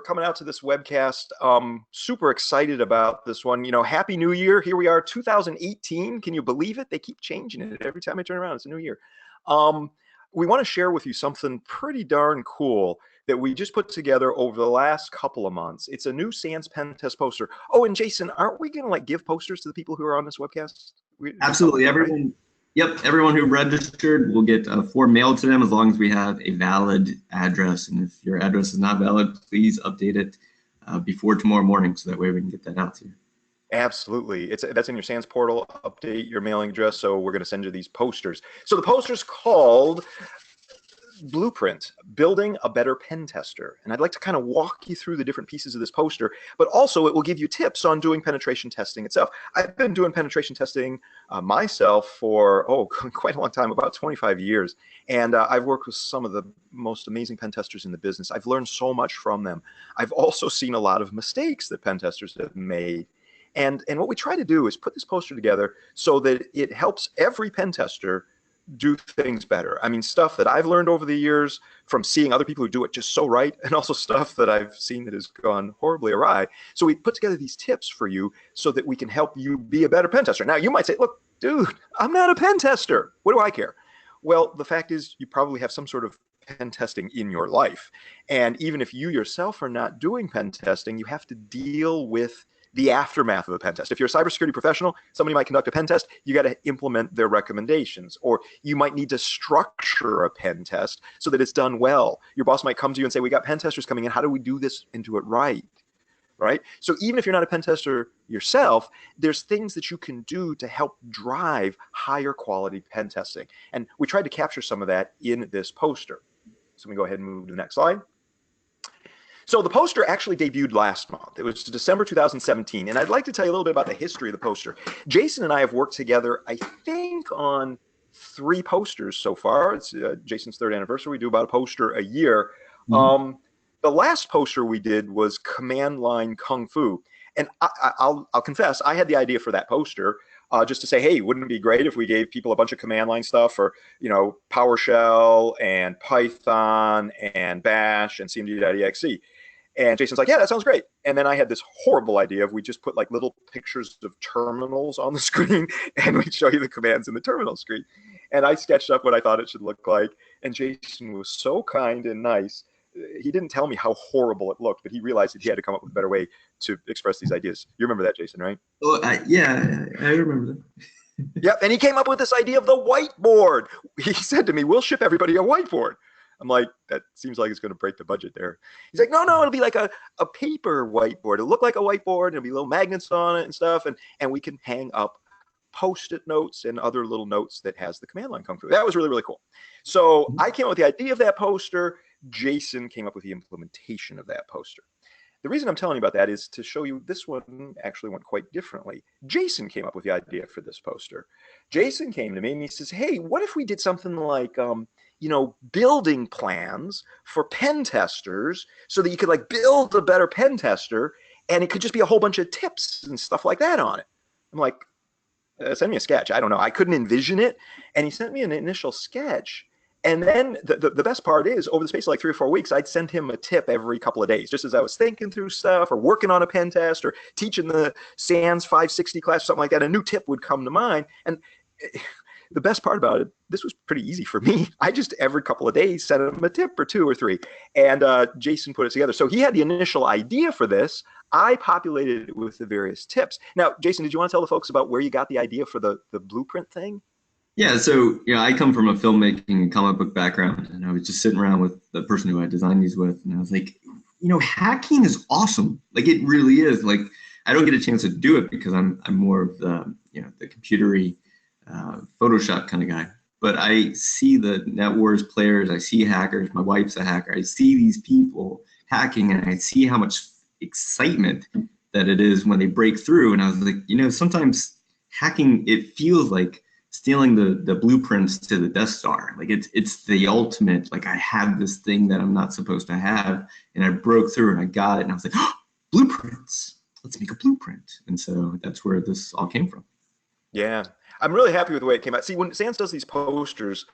coming out to this webcast. Super excited about this one. You know, Happy New Year. Here we are, 2018. Can you believe it? They keep changing it. Every time I turn around, it's a new year. We want to share with you something pretty darn cool that we just put together over the last couple of months. It's a new SANS pen test poster. Oh, and Jason, aren't we going to like give posters to the people who are on this webcast? Absolutely. Everyone, right? Yep, everyone who registered will get a form mailed to them as long as we have a valid address. And if your address is not valid, please update it before tomorrow morning so that way we can get that out to you. Absolutely. That's in your SANS portal. Update your mailing address. So we're going to send you these posters. So the poster's called Blueprint, Building a Better Pen Tester. And I'd like to kind of walk you through the different pieces of this poster, but also it will give you tips on doing penetration testing itself. I've been doing penetration testing myself for, quite a long time, about 25 years. And I've worked with some of the most amazing pen testers in the business. I've learned so much from them. I've also seen a lot of mistakes that pen testers have made. And what we try to do is put this poster together so that it helps every pen tester do things better. I mean, stuff that I've learned over the years from seeing other people who do it just so right, and also stuff that I've seen that has gone horribly awry. So we put together these tips for you so that we can help you be a better pen tester. Now, you might say, look, dude, I'm not a pen tester. What do I care? Well, the fact is you probably have some sort of pen testing in your life. And even if you yourself are not doing pen testing, you have to deal with the aftermath of a pen test. If you're a cybersecurity professional, somebody might conduct a pen test, you got to implement their recommendations, or you might need to structure a pen test so that it's done well. Your boss might come to you and say, we got pen testers coming in, how do we do this and do it right? Right? So even if you're not a pen tester yourself, there's things that you can do to help drive higher quality pen testing. And we tried to capture some of that in this poster. So we go ahead and move to the next slide. So the poster actually debuted last month. It was December 2017. And I'd like to tell you a little bit about the history of the poster. Jason and I have worked together, I think, on 3 posters so far. It's Jason's 3rd anniversary. We do about a poster a year. Mm-hmm. The last poster we did was Command Line Kung Fu. And I'll confess, I had the idea for that poster just to say, hey, wouldn't it be great if we gave people a bunch of command line stuff for, PowerShell and Python and Bash and CMD.exe. And Jason's like, yeah, that sounds great. And then I had this horrible idea of we just put like little pictures of terminals on the screen and we'd show you the commands in the terminal screen. And I sketched up what I thought it should look like. And Jason was so kind and nice. He didn't tell me how horrible it looked, but he realized that he had to come up with a better way to express these ideas. You remember that, Jason, right? Oh, yeah, I remember that. Yep, and he came up with this idea of the whiteboard. He said to me, we'll ship everybody a whiteboard. I'm like, that seems like it's going to break the budget there. He's like, no, it'll be like a paper whiteboard. It'll look like a whiteboard, and there'll be little magnets on it and stuff, and we can hang up Post-it notes and other little notes that has the command line come through. That was really, really cool. So I came up with the idea of that poster. Jason came up with the implementation of that poster. The reason I'm telling you about that is to show you this one actually went quite differently. Jason came up with the idea for this poster. Jason came to me and he says, hey, what if we did something like, building plans for pen testers so that you could like build a better pen tester, and it could just be a whole bunch of tips and stuff like that on it. I'm like, send me a sketch. I don't know. I couldn't envision it. And he sent me an initial sketch. And then the best part is, over the space of like 3 or 4 weeks, I'd send him a tip every couple of days, just as I was thinking through stuff or working on a pen test or teaching the SANS 560 class or something like that. A new tip would come to mind. And the best part about it, this was pretty easy for me. I just every couple of days sent him a tip or 2 or 3. And Jason put it together. So he had the initial idea for this. I populated it with the various tips. Now, Jason, did you want to tell the folks about where you got the idea for the blueprint thing? Yeah, so I come from a filmmaking and comic book background, and I was just sitting around with the person who I designed these with, and I was like, hacking is awesome. Like, it really is. Like, I don't get a chance to do it because I'm more of the the computery Photoshop kind of guy. But I see the NetWars players, I see hackers. My wife's a hacker. I see these people hacking, and I see how much excitement that it is when they break through. And I was like, sometimes hacking, it feels like stealing the blueprints to the Death Star. Like it's the ultimate, like I have this thing that I'm not supposed to have, and I broke through and I got it, and I was like, oh, blueprints, let's make a blueprint. And so that's where this all came from. Yeah, I'm really happy with the way it came out. See, when SANS does these posters,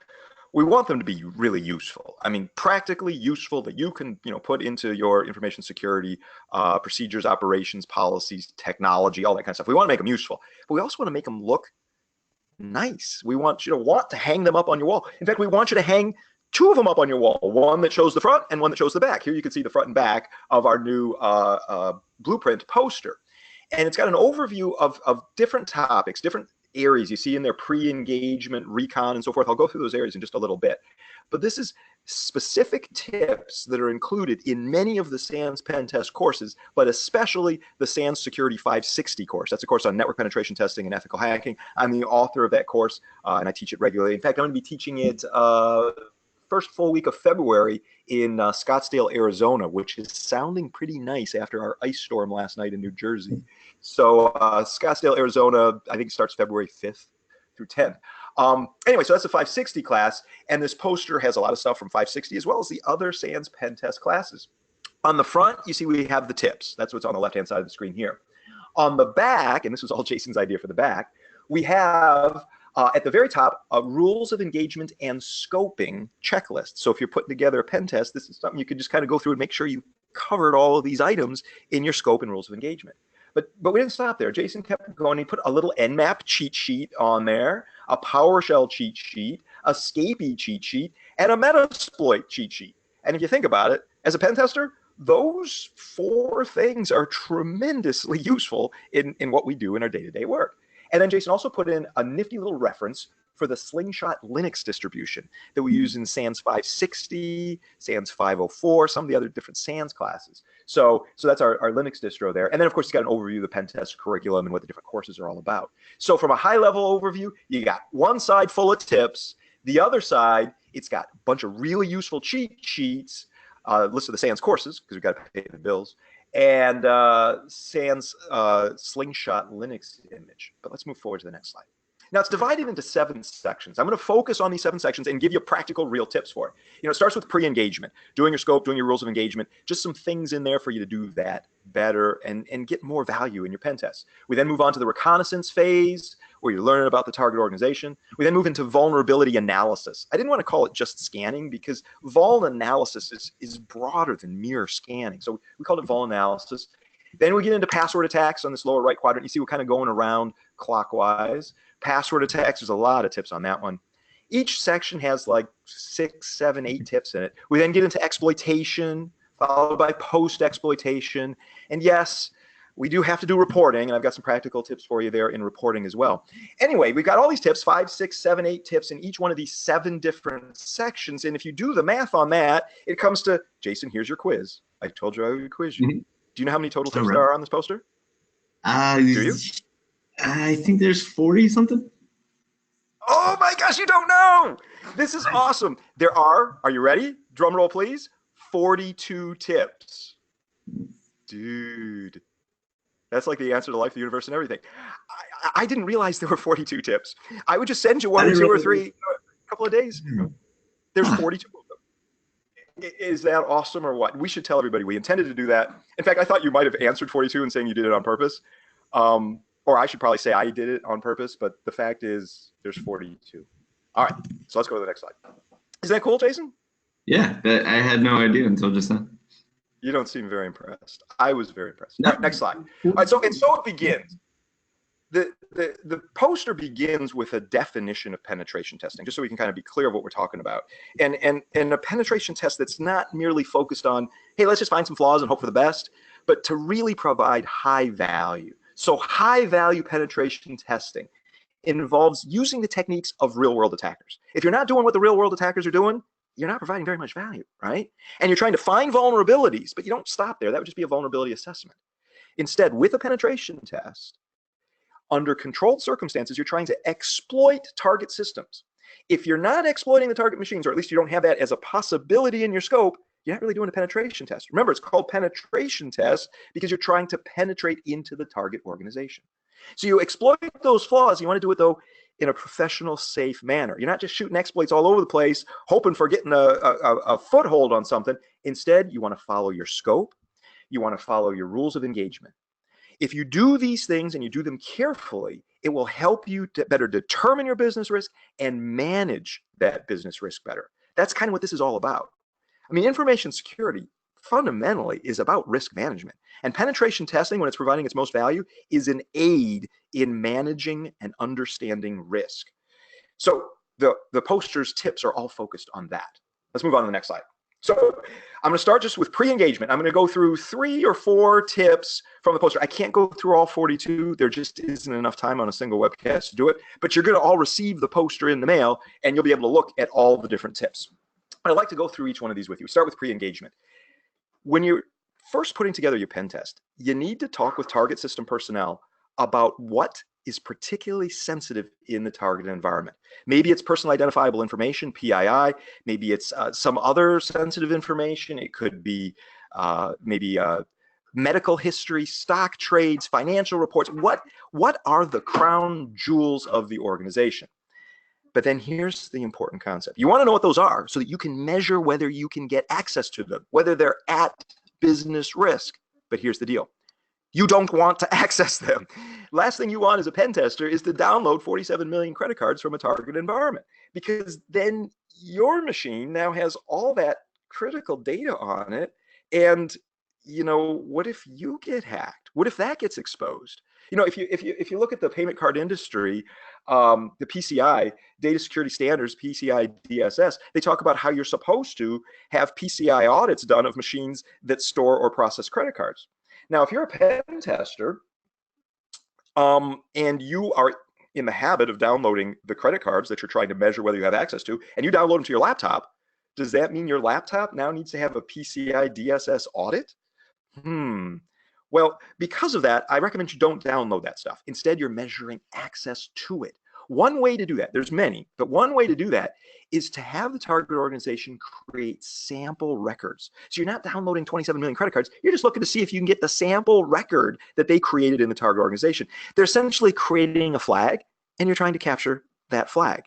we want them to be really useful. I mean, practically useful that you can, put into your information security procedures, operations, policies, technology, all that kind of stuff. We want to make them useful, but we also want to make them look nice. We want you to want to hang them up on your wall. In fact, we want you to hang two of them up on your wall, one that shows the front and one that shows the back. Here you can see the front and back of our new blueprint poster. And it's got an overview of different topics, different areas you see in their pre-engagement, recon, and so forth. I'll go through those areas in just a little bit. But this is specific tips that are included in many of the SANS pen test courses, but especially the SANS Security 560 course. That's a course on network penetration testing and ethical hacking. I'm the author of that course, and I teach it regularly. In fact, I'm going to be teaching it first full week of February in Scottsdale, Arizona, which is sounding pretty nice after our ice storm last night in New Jersey. So Scottsdale, Arizona, I think starts February 5th through 10th. Anyway, so that's a 560 class, and this poster has a lot of stuff from 560 as well as the other SANS pen test classes. On the front, you see we have the tips. That's what's on the left-hand side of the screen here. On the back, and this was all Jason's idea for the back, we have at the very top, rules of engagement and scoping checklist. So if you're putting together a pen test, this is something you could just kind of go through and make sure you covered all of these items in your scope and rules of engagement. But we didn't stop there. Jason kept going. He put a little Nmap cheat sheet on there, a PowerShell cheat sheet, a Scapy cheat sheet, and a Metasploit cheat sheet. And if you think about it, as a pen tester, those 4 things are tremendously useful in what we do in our day-to-day work. And then Jason also put in a nifty little reference for the Slingshot Linux distribution that we use in SANS 560, SANS 504, some of the other different SANS classes. So that's our Linux distro there. And then, of course, it's got an overview of the pen test curriculum and what the different courses are all about. So from a high-level overview, you got one side full of tips. The other side, it's got a bunch of really useful cheat sheets, list of the SANS courses, because we've got to pay the bills, and SANS Slingshot Linux image. But let's move forward to the next slide. Now, it's divided into 7 sections. I'm going to focus on these 7 sections and give you practical, real tips for it. It starts with pre-engagement, doing your scope, doing your rules of engagement, just some things in there for you to do that better and get more value in your pen tests. We then move on to the reconnaissance phase, where you're learning about the target organization. We then move into vulnerability analysis. I didn't want to call it just scanning because vul analysis is broader than mere scanning. So we called it vul analysis. Then we get into password attacks on this lower right quadrant. You see we're kind of going around clockwise. Password attacks, there's a lot of tips on that one. Each section has like 6, 7, 8 tips in it. We then get into exploitation, followed by post-exploitation. And yes, we do have to do reporting, and I've got some practical tips for you there in reporting as well. Anyway, we've got all these tips, 5, 6, 7, 8 tips in each one of these 7 different sections. And if you do the math on that, it comes to, Jason, here's your quiz. I told you I would quiz you. Do you know how many total tips there are on this poster? Do you? I think there's 40 something. Oh my gosh, you don't know! This is awesome. There are you ready? Drum roll, please. 42 tips. Dude. That's like the answer to life, the universe, and everything. I didn't realize there were 42 tips. I would just send you 1 or 2 or 3 a couple of days. There's 42 of them. Is that awesome or what? We should tell everybody we intended to do that. In fact, I thought you might have answered 42 and saying you did it on purpose. Or I should probably say I did it on purpose, but the fact is there's 42. All right, so let's go to the next slide. Isn't that cool, Jason? Yeah, I had no idea until just now. You don't seem very impressed. I was very impressed. No. All right, next slide. All right, so it begins. The poster begins with a definition of penetration testing, just so we can kind of be clear of what we're talking about. And a penetration test that's not merely focused on, hey, let's just find some flaws and hope for the best, but to really provide high value. So high-value penetration testing involves using the techniques of real-world attackers. If you're not doing what the real-world attackers are doing, you're not providing very much value, right? And you're trying to find vulnerabilities, but you don't stop there. That would just be a vulnerability assessment. Instead, with a penetration test, under controlled circumstances, you're trying to exploit target systems. If you're not exploiting the target machines, or at least you don't have that as a possibility in your scope, you're not really doing a penetration test. Remember, it's called penetration test because you're trying to penetrate into the target organization. So you exploit those flaws. You want to do it, though, in a professional, safe manner. You're not just shooting exploits all over the place, hoping for getting a foothold on something. Instead, you want to follow your scope. You want to follow your rules of engagement. If you do these things and you do them carefully, it will help you to better determine your business risk and manage that business risk better. That's kind of what this is all about. I mean, information security fundamentally is about risk management. And penetration testing, when it's providing its most value, is an aid in managing and understanding risk. So the poster's tips are all focused on that. Let's move on to the next slide. So I'm going to start just with pre-engagement. I'm going to go through 3 or 4 tips from the poster. I can't go through all 42. There just isn't enough time on a single webcast to do it. But you're going to all receive the poster in the mail, and you'll be able to look at all the different tips. I'd like to go through each one of these with you. Start with pre-engagement. When you're first putting together your pen test, you need to talk with target system personnel about what is particularly sensitive in the targeted environment. Maybe it's personal identifiable information, PII. Maybe it's some other sensitive information. It could be maybe medical history, stock trades, financial reports. What are the crown jewels of the organization? But then here's the important concept. You want to know what those are so that you can measure whether you can get access to them, whether they're at business risk. But here's the deal. You don't want to access them. Last thing you want as a pen tester is to download 47 million credit cards from a target environment, because then your machine now has all that critical data on it. And, you know, what if you get hacked? What if that gets exposed? You know, if you look at the payment card industry, the PCI, Data Security Standards, PCI DSS, they talk about how you're supposed to have PCI audits done of machines that store or process credit cards. Now, if you're a pen tester and you are in the habit of downloading the credit cards that you're trying to measure whether you have access to, and you download them to your laptop, does that mean your laptop now needs to have a PCI DSS audit? Well, because of that, I recommend you don't download that stuff. Instead, you're measuring access to it. One way to do that, there's many, but one way to do that is to have the target organization create sample records. So you're not downloading 27 million credit cards. You're just looking to see if you can get the sample record that they created in the target organization. They're essentially creating a flag, and you're trying to capture that flag.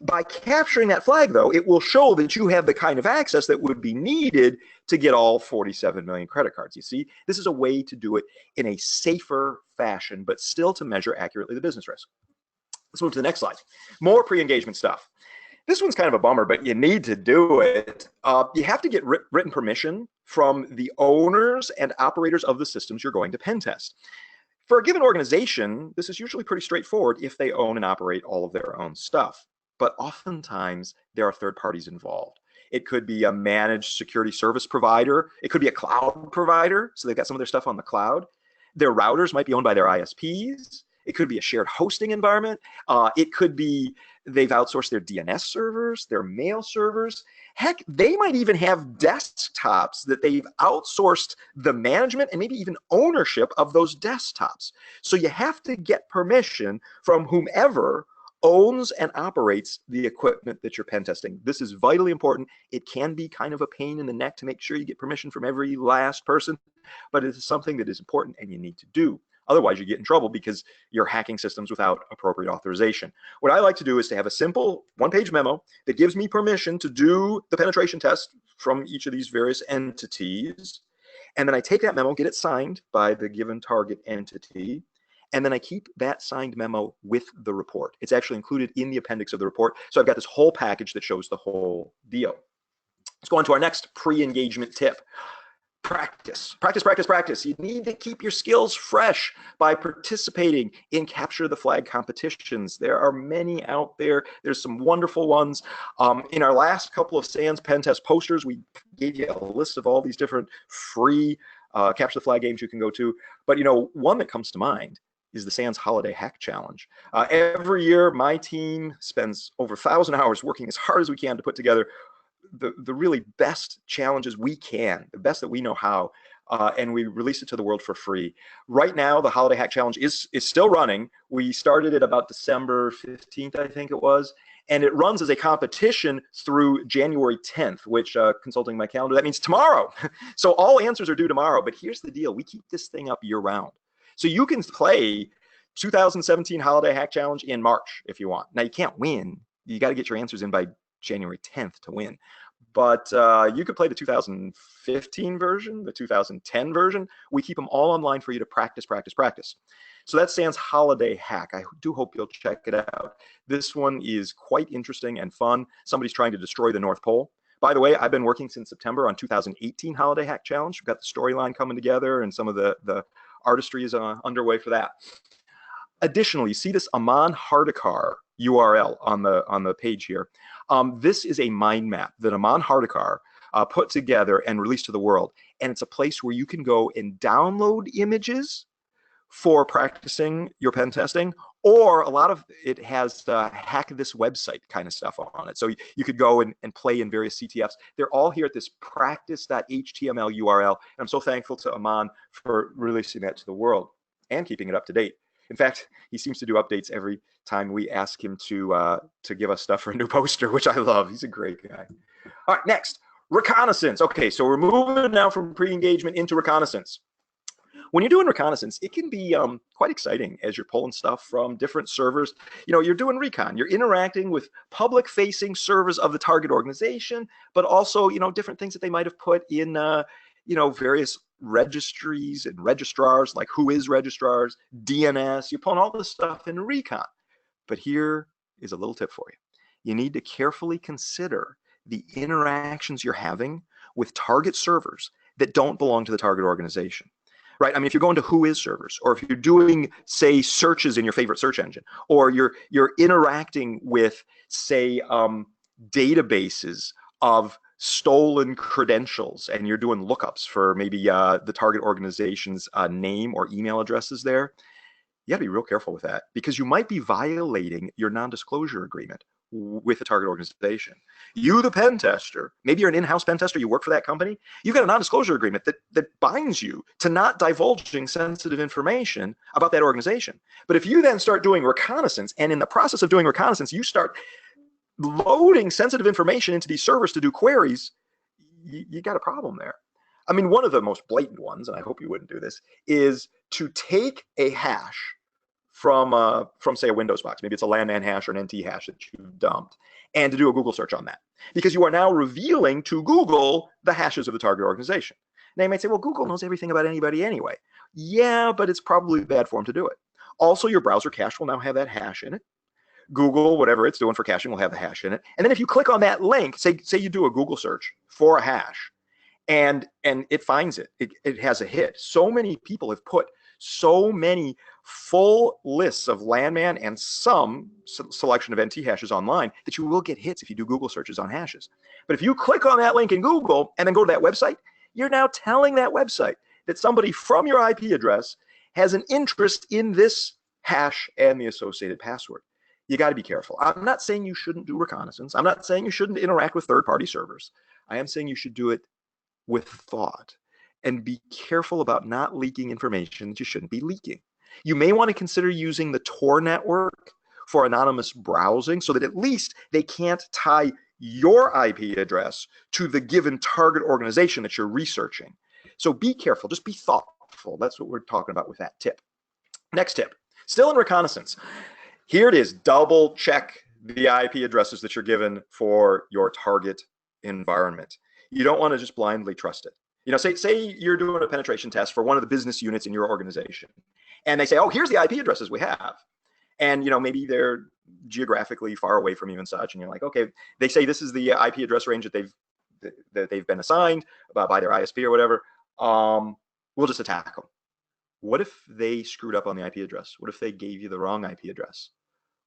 By capturing that flag, though, it will show that you have the kind of access that would be needed to get all 47 million credit cards. You see, this is a way to do it in a safer fashion, but still to measure accurately the business risk. Let's move to the next slide. More pre-engagement stuff. This one's kind of a bummer, but you need to do it. You have to get written permission from the owners and operators of the systems you're going to pen test. For a given organization, this is usually pretty straightforward if they own and operate all of their own stuff. But oftentimes, there are third parties involved. It could be a managed security service provider. It could be a cloud provider, so they've got some of their stuff on the cloud. Their routers might be owned by their ISPs. It could be a shared hosting environment. It could be they've outsourced their DNS servers, their mail servers. Heck, they might even have desktops that they've outsourced the management and maybe even ownership of those desktops. So you have to get permission from whomever owns and operates the equipment that you're pen testing. This is vitally important. It can be kind of a pain in the neck to make sure you get permission from every last person, but it is something that is important and you need to do. Otherwise, you get in trouble because you're hacking systems without appropriate authorization. What I like to do is to have a simple one-page memo that gives me permission to do the penetration test from each of these various entities. And then I take that memo, get it signed by the given target entity, and then I keep that signed memo with the report. It's actually included in the appendix of the report. So I've got this whole package that shows the whole deal. Let's go on to our next pre-engagement tip. Practice, practice, practice, practice. You need to keep your skills fresh by participating in capture the flag competitions. There are many out there. There's some wonderful ones. In our last couple of SANS pen test posters, we gave you a list of all these different free capture the flag games you can go to. But you know, one that comes to mind is the SANS Holiday Hack Challenge. Every year, my team spends over 1,000 hours working as hard as we can to put together the really best challenges we can, the best that we know how, and we release it to the world for free. Right now, the Holiday Hack Challenge is still running. We started it about December 15th, I think it was, and it runs as a competition through January 10th, which, consulting my calendar, that means tomorrow. So all answers are due tomorrow, but here's the deal. We keep this thing up year-round. So you can play 2017 Holiday Hack Challenge in March if you want. Now, you can't win. You got to get your answers in by January 10th to win. but you could play the 2015 version, the 2010 version. We keep them all online for you to practice, practice, practice. So that's SANS Holiday Hack. I do hope you'll check it out. This one is quite interesting and fun. Somebody's trying to destroy the North Pole. By the way, I've been working since September on 2018 Holiday Hack Challenge. We've got the storyline coming together, and some of the artistry is underway for that. Additionally, you see this Aman Hardikar URL on the page here. This is a mind map that Aman Hardikar put together and released to the world. And it's a place where you can go and download images for practicing your pen testing, or a lot of it has hack this website kind of stuff on it. So you could go and play in various CTFs. They're all here at this practice.html URL. And I'm so thankful to Aman for releasing that to the world and keeping it up to date. In fact, he seems to do updates every time we ask him to give us stuff for a new poster, which I love. He's a great guy. All right, next, reconnaissance. Okay, so we're moving now from pre-engagement into reconnaissance. When you're doing reconnaissance, it can be quite exciting as you're pulling stuff from different servers. You know, you're doing recon. You're interacting with public-facing servers of the target organization, but also, you know, different things that they might have put in, you know, various registries and registrars, like Whois registrars, DNS. You're pulling all this stuff in recon. But here is a little tip for you. You need to carefully consider the interactions you're having with target servers that don't belong to the target organization. Right? I mean, if you're going to Whois servers, or if you're doing, say, searches in your favorite search engine, or you're interacting with, say, databases of stolen credentials, and you're doing lookups for maybe the target organization's name or email addresses there, you got to be real careful with that, because you might be violating your non-disclosure agreement with the target organization. You, the pen tester, maybe you're an in-house pen tester, you work for that company, you've got a non-disclosure agreement that binds you to not divulging sensitive information about that organization. But if you then start doing reconnaissance, and in the process of doing reconnaissance, you start loading sensitive information into these servers to do queries, you got a problem there. I mean, one of the most blatant ones, and I hope you wouldn't do this, is to take a hash from say a Windows box. Maybe it's a landman hash or an NT hash that you've dumped, and to do a Google search on that, because you are now revealing to Google the hashes of the target organization. Now you might say, well, Google knows everything about anybody anyway. Yeah, but it's probably bad for them to do it. Also, your browser cache will now have that hash in it. Google, whatever it's doing for caching, will have the hash in it. And then if you click on that link, say you do a Google search for a hash, and it finds it, it has a hit. So many people have put so many full lists of landman and some selection of NT hashes online that you will get hits if you do Google searches on hashes. But if you click on that link in Google and then go to that website, you're now telling that website that somebody from your IP address has an interest in this hash and the associated password. You got to be careful. I'm not saying you shouldn't do reconnaissance. I'm not saying you shouldn't interact with third-party servers. I am saying you should do it with thought, and be careful about not leaking information that you shouldn't be leaking. You may want to consider using the Tor network for anonymous browsing, so that at least they can't tie your IP address to the given target organization that you're researching. So be careful, just be thoughtful. That's what we're talking about with that tip. Next tip, still in reconnaissance. Here it is, double check the IP addresses that you're given for your target environment. You don't want to just blindly trust it. You know, say you're doing a penetration test for one of the business units in your organization, and they say, oh, here's the IP addresses we have. And, you know, maybe they're geographically far away from you and such, and you're like, okay, they say this is the IP address range that they've been assigned by their ISP or whatever. We'll just attack them. What if they screwed up on the IP address? What if they gave you the wrong IP address?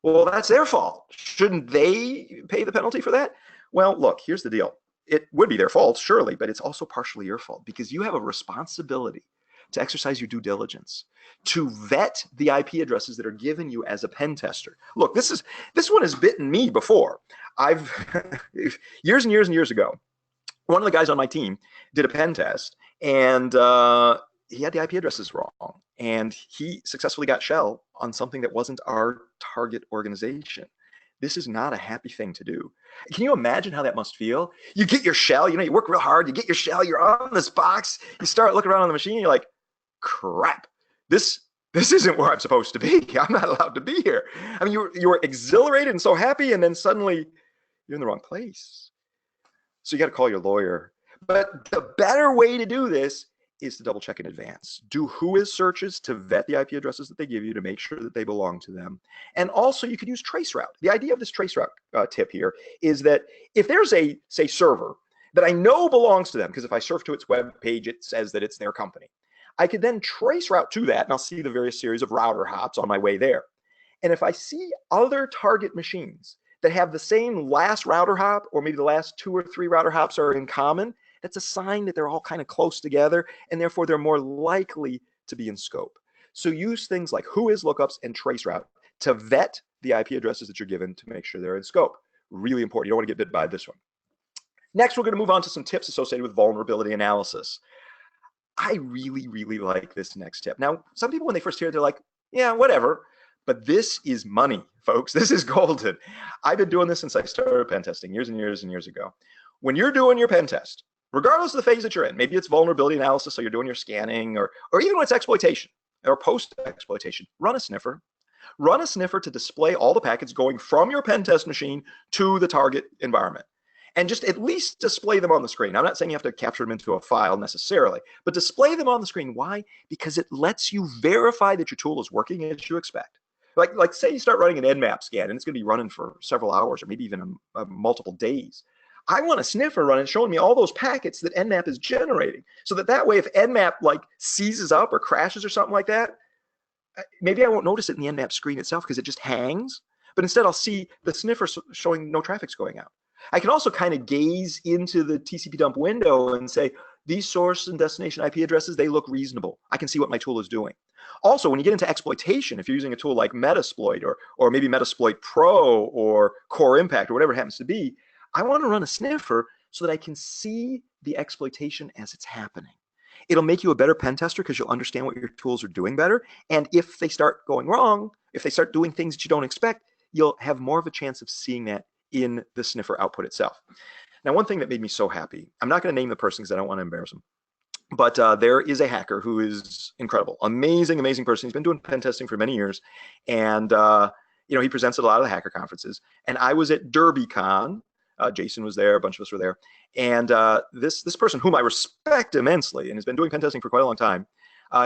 Well, that's their fault. Shouldn't they pay the penalty for that? Well, look, here's the deal. It would be their fault, surely, but it's also partially your fault, because you have a responsibility to exercise your due diligence, to vet the IP addresses that are given you as a pen tester. Look, this one has bitten me before. I've years and years and years ago, one of the guys on my team did a pen test, and he had the IP addresses wrong, and he successfully got shell on something that wasn't our target organization. This is not a happy thing to do. Can you imagine how that must feel? You get your shell, you know, you work real hard, you get your shell, you're on this box, you start looking around on the machine, and you're like, crap, this isn't where I'm supposed to be. I'm not allowed to be here. I mean, you were exhilarated and so happy, and then suddenly you're in the wrong place. So you got to call your lawyer. But the better way to do this is to double check in advance. Do whois searches to vet the IP addresses that they give you to make sure that they belong to them. And also you could use traceroute. The idea of this traceroute tip here is that if there's a, say, server that I know belongs to them, because if I surf to its web page, it says that it's their company, I could then trace route to that and I'll see the various series of router hops on my way there. And if I see other target machines that have the same last router hop, or maybe the last 2 or 3 router hops are in common, that's a sign that they're all kind of close together, and therefore they're more likely to be in scope. So use things like whois lookups and traceroute to vet the IP addresses that you're given to make sure they're in scope. Really important. You don't want to get bit by this one. Next, we're going to move on to some tips associated with vulnerability analysis. I really, really like this next tip. Now, some people, when they first hear it, they're like, yeah, whatever. But this is money, folks. This is golden. I've been doing this since I started pen testing years and years and years ago. When you're doing your pen test, regardless of the phase that you're in, maybe it's vulnerability analysis, so you're doing your scanning, or even when it's exploitation or post-exploitation, run a sniffer. Run a sniffer to display all the packets going from your pen test machine to the target environment. And just at least display them on the screen. I'm not saying you have to capture them into a file necessarily, but display them on the screen. Why? Because it lets you verify that your tool is working as you expect. Like say you start running an Nmap scan and it's going to be running for several hours or maybe even multiple days. I want a sniffer running showing me all those packets that Nmap is generating, so that way if Nmap like seizes up or crashes or something like that, maybe I won't notice it in the Nmap screen itself because it just hangs, but instead I'll see the sniffer showing no traffic's going out. I can also kind of gaze into the TCP dump window and say, these source and destination IP addresses, they look reasonable. I can see what my tool is doing. Also, when you get into exploitation, if you're using a tool like Metasploit or maybe Metasploit Pro or Core Impact or whatever it happens to be, I want to run a sniffer so that I can see the exploitation as it's happening. It'll make you a better pen tester because you'll understand what your tools are doing better. And if they start going wrong, if they start doing things that you don't expect, you'll have more of a chance of seeing that in the sniffer output itself. Now, one thing that made me so happy, I'm not going to name the person because I don't want to embarrass him, but there is a hacker who is incredible, amazing, amazing person. He's been doing pen testing for many years, and he presents at a lot of the hacker conferences. And I was at DerbyCon. Jason was there, a bunch of us were there, and this person, whom I respect immensely and has been doing pen testing for quite a long time,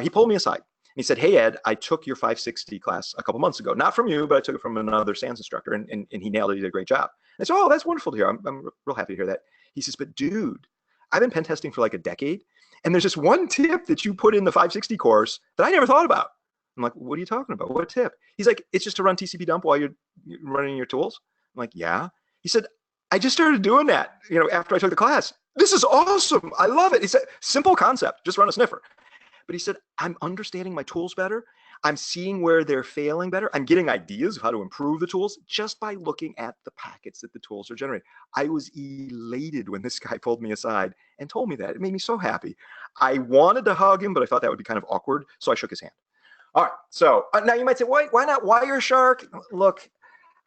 he pulled me aside. He said, hey, Ed, I took your 560 class a couple months ago. Not from you, but I took it from another SANS instructor, and he nailed it. He did a great job. And I said, oh, that's wonderful to hear. I'm real happy to hear that. He says, but dude, I've been pen testing for like a decade, and there's this one tip that you put in the 560 course that I never thought about. I'm like, what are you talking about? What tip? He's like, it's just to run TCP dump while you're running your tools. I'm like, yeah. He said, I just started doing that, after I took the class. This is awesome. I love it. He said, simple concept, just run a sniffer. But he said, I'm understanding my tools better. I'm seeing where they're failing better. I'm getting ideas of how to improve the tools just by looking at the packets that the tools are generating. I was elated when this guy pulled me aside and told me that. It made me so happy. I wanted to hug him, but I thought that would be kind of awkward, so I shook his hand. All right, so now you might say, why not Wireshark? Look,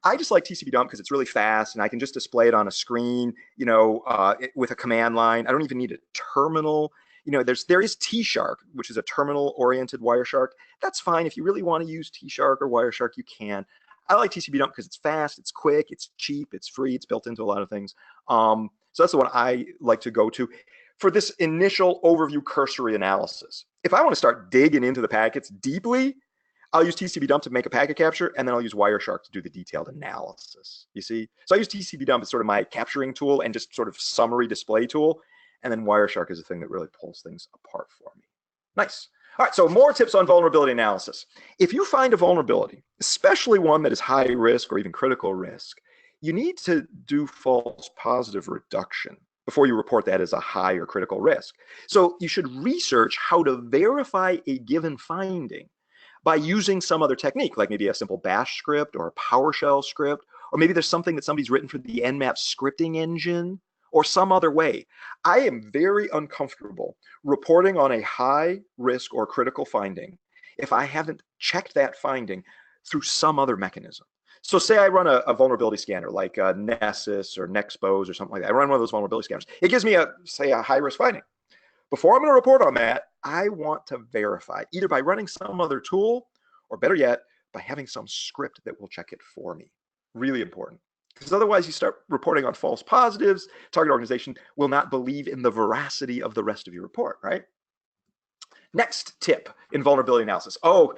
I just like TCP dump because it's really fast and I can just display it on a screen, with a command line. I don't even need a terminal. There is T-Shark, which is a terminal-oriented Wireshark. That's fine. If you really want to use T-Shark or Wireshark, you can. I like TCP dump because it's fast, it's quick, it's cheap, it's free, it's built into a lot of things. So that's the one I like to go to for this initial overview cursory analysis. If I want to start digging into the packets deeply, I'll use TCP dump to make a packet capture, and then I'll use Wireshark to do the detailed analysis. You see? So I use TCP dump as sort of my capturing tool and just sort of summary display tool. And then Wireshark is the thing that really pulls things apart for me. Nice. All right, so more tips on vulnerability analysis. If you find a vulnerability, especially one that is high risk or even critical risk, you need to do false positive reduction before you report that as a high or critical risk. So you should research how to verify a given finding by using some other technique, like maybe a simple bash script or a PowerShell script, or maybe there's something that somebody's written for the Nmap scripting engine, or some other way. I am very uncomfortable reporting on a high risk or critical finding if I haven't checked that finding through some other mechanism. So say I run a vulnerability scanner like Nessus or Nexpose or something like that. I run one of those vulnerability scanners. It gives me a high risk finding. Before I'm going to report on that, I want to verify either by running some other tool or better yet, by having some script that will check it for me. Really important. Because otherwise you start reporting on false positives. Target organization will not believe in the veracity of the rest of your report, right? Next tip in vulnerability analysis. Oh,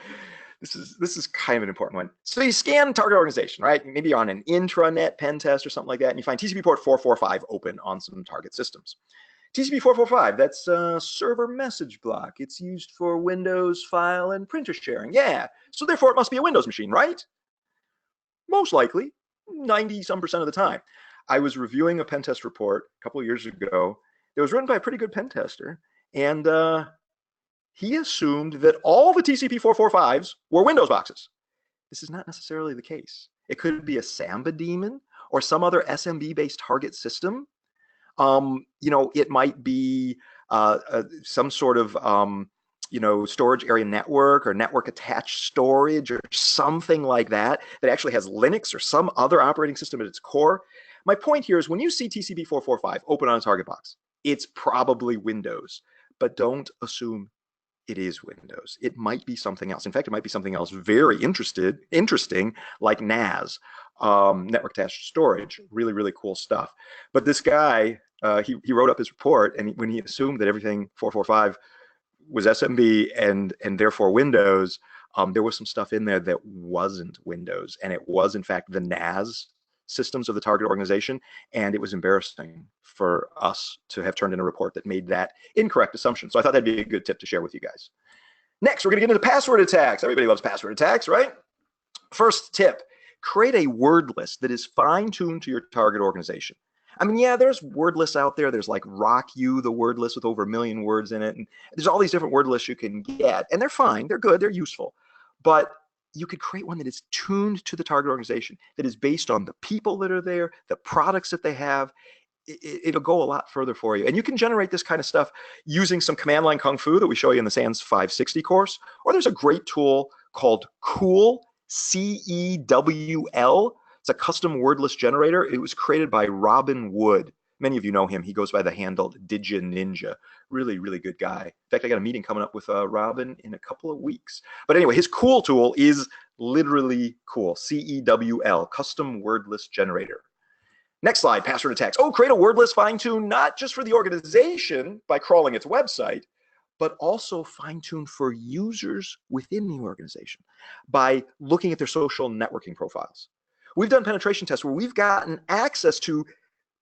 this is kind of an important one. So you scan target organization, right? Maybe you're on an intranet pen test or something like that, and you find TCP port 445 open on some target systems. TCP 445, that's a server message block. It's used for Windows file and printer sharing. Yeah, so therefore it must be a Windows machine, right? Most likely, 90-some% of the time. I was reviewing a pen test report a couple of years ago that was written by a pretty good pen tester, and he assumed that all the TCP 445s were Windows boxes. This is not necessarily the case. It could be a Samba daemon or some other SMB-based target system. It might be some sort of storage area network or network attached storage or something like that that actually has Linux or some other operating system at its core. My point here is when you see TCP 445 open on a target box, it's probably Windows, but don't assume it is Windows. It might be something else. In fact, it might be something else very interesting, like NAS, network attached storage. Really, really cool stuff. But this guy, he wrote up his report, and when he assumed that everything 445 was SMB and therefore Windows, there was some stuff in there that wasn't Windows, and it was in fact the NAS systems of the target organization, and it was embarrassing for us to have turned in a report that made that incorrect assumption. So I thought that'd be a good tip to share with you guys. Next, we're going to get into password attacks. Everybody loves password attacks, right? First tip, create a word list that is fine-tuned to your target organization. I mean, yeah, there's word lists out there. There's like RockU, the word list with over 1 million words in it. And there's all these different word lists you can get, and they're fine. They're good. They're useful. But you could create one that is tuned to the target organization, that is based on the people that are there, the products that they have. It'll go a lot further for you. And you can generate this kind of stuff using some command line kung fu that we show you in the SANS 560 course. Or there's a great tool called Cool, C-E-W-L. It's a custom word list generator. It was created by Robin Wood. Many of you know him. He goes by the handle Digi Ninja. Really, really good guy. In fact, I got a meeting coming up with Robin in a couple of weeks. But anyway, his Cool tool is literally cool. C-E-W-L, custom word list generator. Next slide, password attacks. Oh, create a word list fine-tune, not just for the organization by crawling its website, but also fine-tune for users within the organization by looking at their social networking profiles. We've done penetration tests where we've gotten access to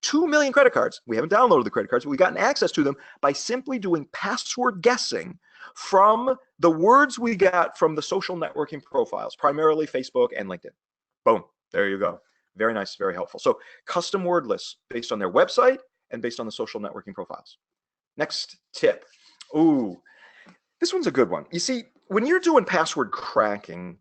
2 million credit cards. We haven't downloaded the credit cards, but we've gotten access to them by simply doing password guessing from the words we got from the social networking profiles, primarily Facebook and LinkedIn. Boom, there you go. Very nice, very helpful. So custom word lists based on their website and based on the social networking profiles. Next tip. Ooh, this one's a good one. You see, when you're doing password cracking,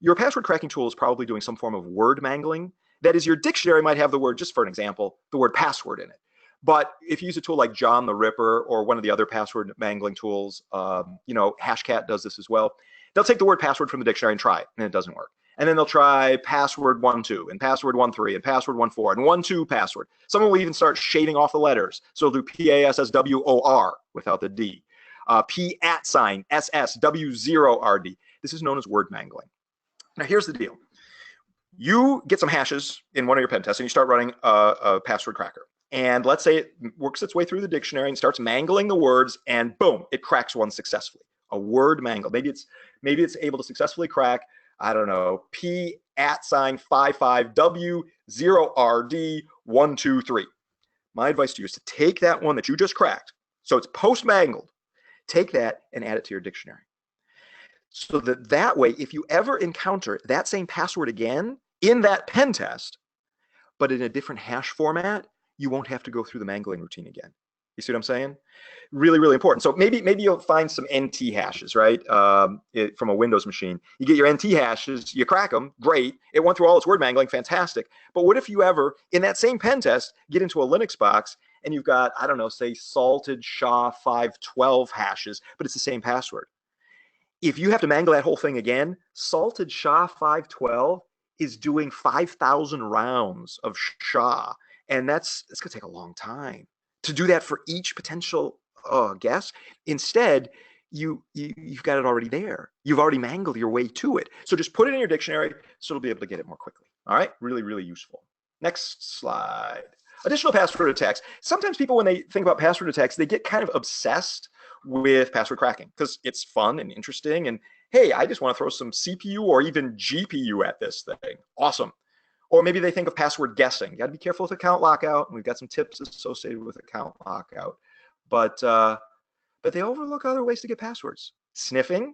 your password cracking tool is probably doing some form of word mangling. That is, your dictionary might have the word, just for an example, the word password in it. But if you use a tool like John the Ripper or one of the other password mangling tools, Hashcat does this as well. They'll take the word password from the dictionary and try it, and it doesn't work. And then they'll try password 12 and password 13 and password 14 and 12 password. Someone will even start shading off the letters. So they'll do PASSWOR without the D. P@SSW0RD. This is known as word mangling. Now here's the deal. You get some hashes in one of your pen tests and you start running a password cracker. And let's say it works its way through the dictionary and starts mangling the words, and boom, it cracks one successfully. A word mangle. Maybe it's able to successfully crack, I don't know, P@55W0RD123. My advice to you is to take that one that you just cracked, so it's post-mangled, take that and add it to your dictionary. So that way, if you ever encounter that same password again in that pen test, but in a different hash format, you won't have to go through the mangling routine again. You see what I'm saying? Really, really important. So maybe you'll find some NT hashes, right? From a Windows machine. You get your NT hashes, you crack them, great. It went through all its word mangling, fantastic. But what if you ever, in that same pen test, get into a Linux box and you've got, I don't know, say salted SHA-512 hashes, but it's the same password. If you have to mangle that whole thing again, salted SHA-512 is doing 5,000 rounds of SHA, and it's going to take a long time to do that for each potential guess. Instead, you've got it already there. You've already mangled your way to it. So just put it in your dictionary so it'll be able to get it more quickly. All right, really, really useful. Next slide. Additional password attacks. Sometimes people, when they think about password attacks, they get kind of obsessed with password cracking because it's fun and interesting. And hey, I just want to throw some CPU or even GPU at this thing. Awesome. Or maybe they think of password guessing. You got to be careful with account lockout. And we've got some tips associated with account lockout. But they overlook other ways to get passwords. Sniffing.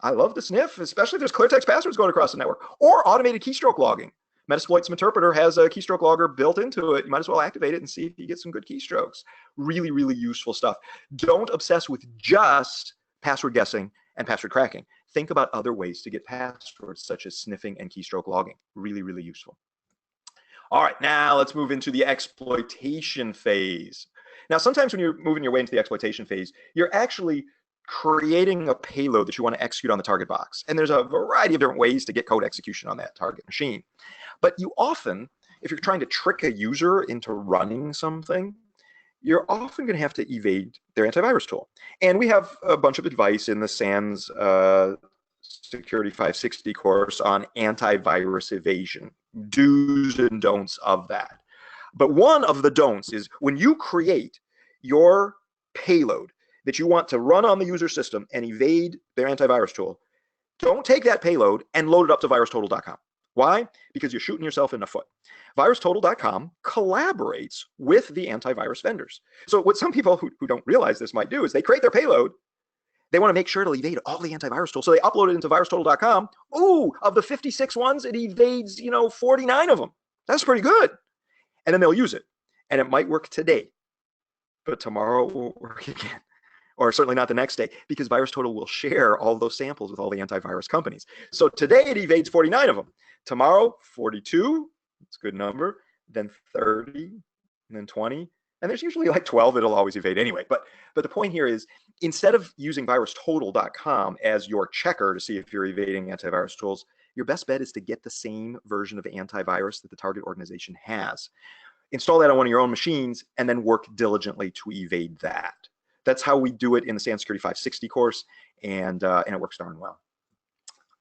I love to sniff, especially if there's clear text passwords going across the network. Or automated keystroke logging. Metasploit's Interpreter has a keystroke logger built into it. You might as well activate it and see if you get some good keystrokes. Really, really useful stuff. Don't obsess with just password guessing and password cracking. Think about other ways to get passwords, such as sniffing and keystroke logging. Really, really useful. All right, now let's move into the exploitation phase. Now, sometimes when you're moving your way into the exploitation phase, you're actually creating a payload that you want to execute on the target box. And there's a variety of different ways to get code execution on that target machine. But you often, if you're trying to trick a user into running something, you're often going to have to evade their antivirus tool. And we have a bunch of advice in the SANS Security 560 course on antivirus evasion, do's and don'ts of that. But one of the don'ts is when you create your payload that you want to run on the user system and evade their antivirus tool, don't take that payload and load it up to virustotal.com. Why? Because you're shooting yourself in the foot. Virustotal.com collaborates with the antivirus vendors. So what some people who don't realize this might do is they create their payload. They want to make sure it'll evade all the antivirus tools. So they upload it into virustotal.com. Ooh, of the 56 ones, it evades, 49 of them. That's pretty good. And then they'll use it. And it might work today, but tomorrow it won't work again. Or certainly not the next day, because VirusTotal will share all those samples with all the antivirus companies. So today it evades 49 of them. Tomorrow, 42, it's a good number, then 30, and then 20. And there's usually like 12 it'll always evade anyway. But the point here is, instead of using virustotal.com as your checker to see if you're evading antivirus tools, your best bet is to get the same version of antivirus that the target organization has. Install that on one of your own machines, and then work diligently to evade that. That's how we do it in the SANS Security 560 course, and it works darn well.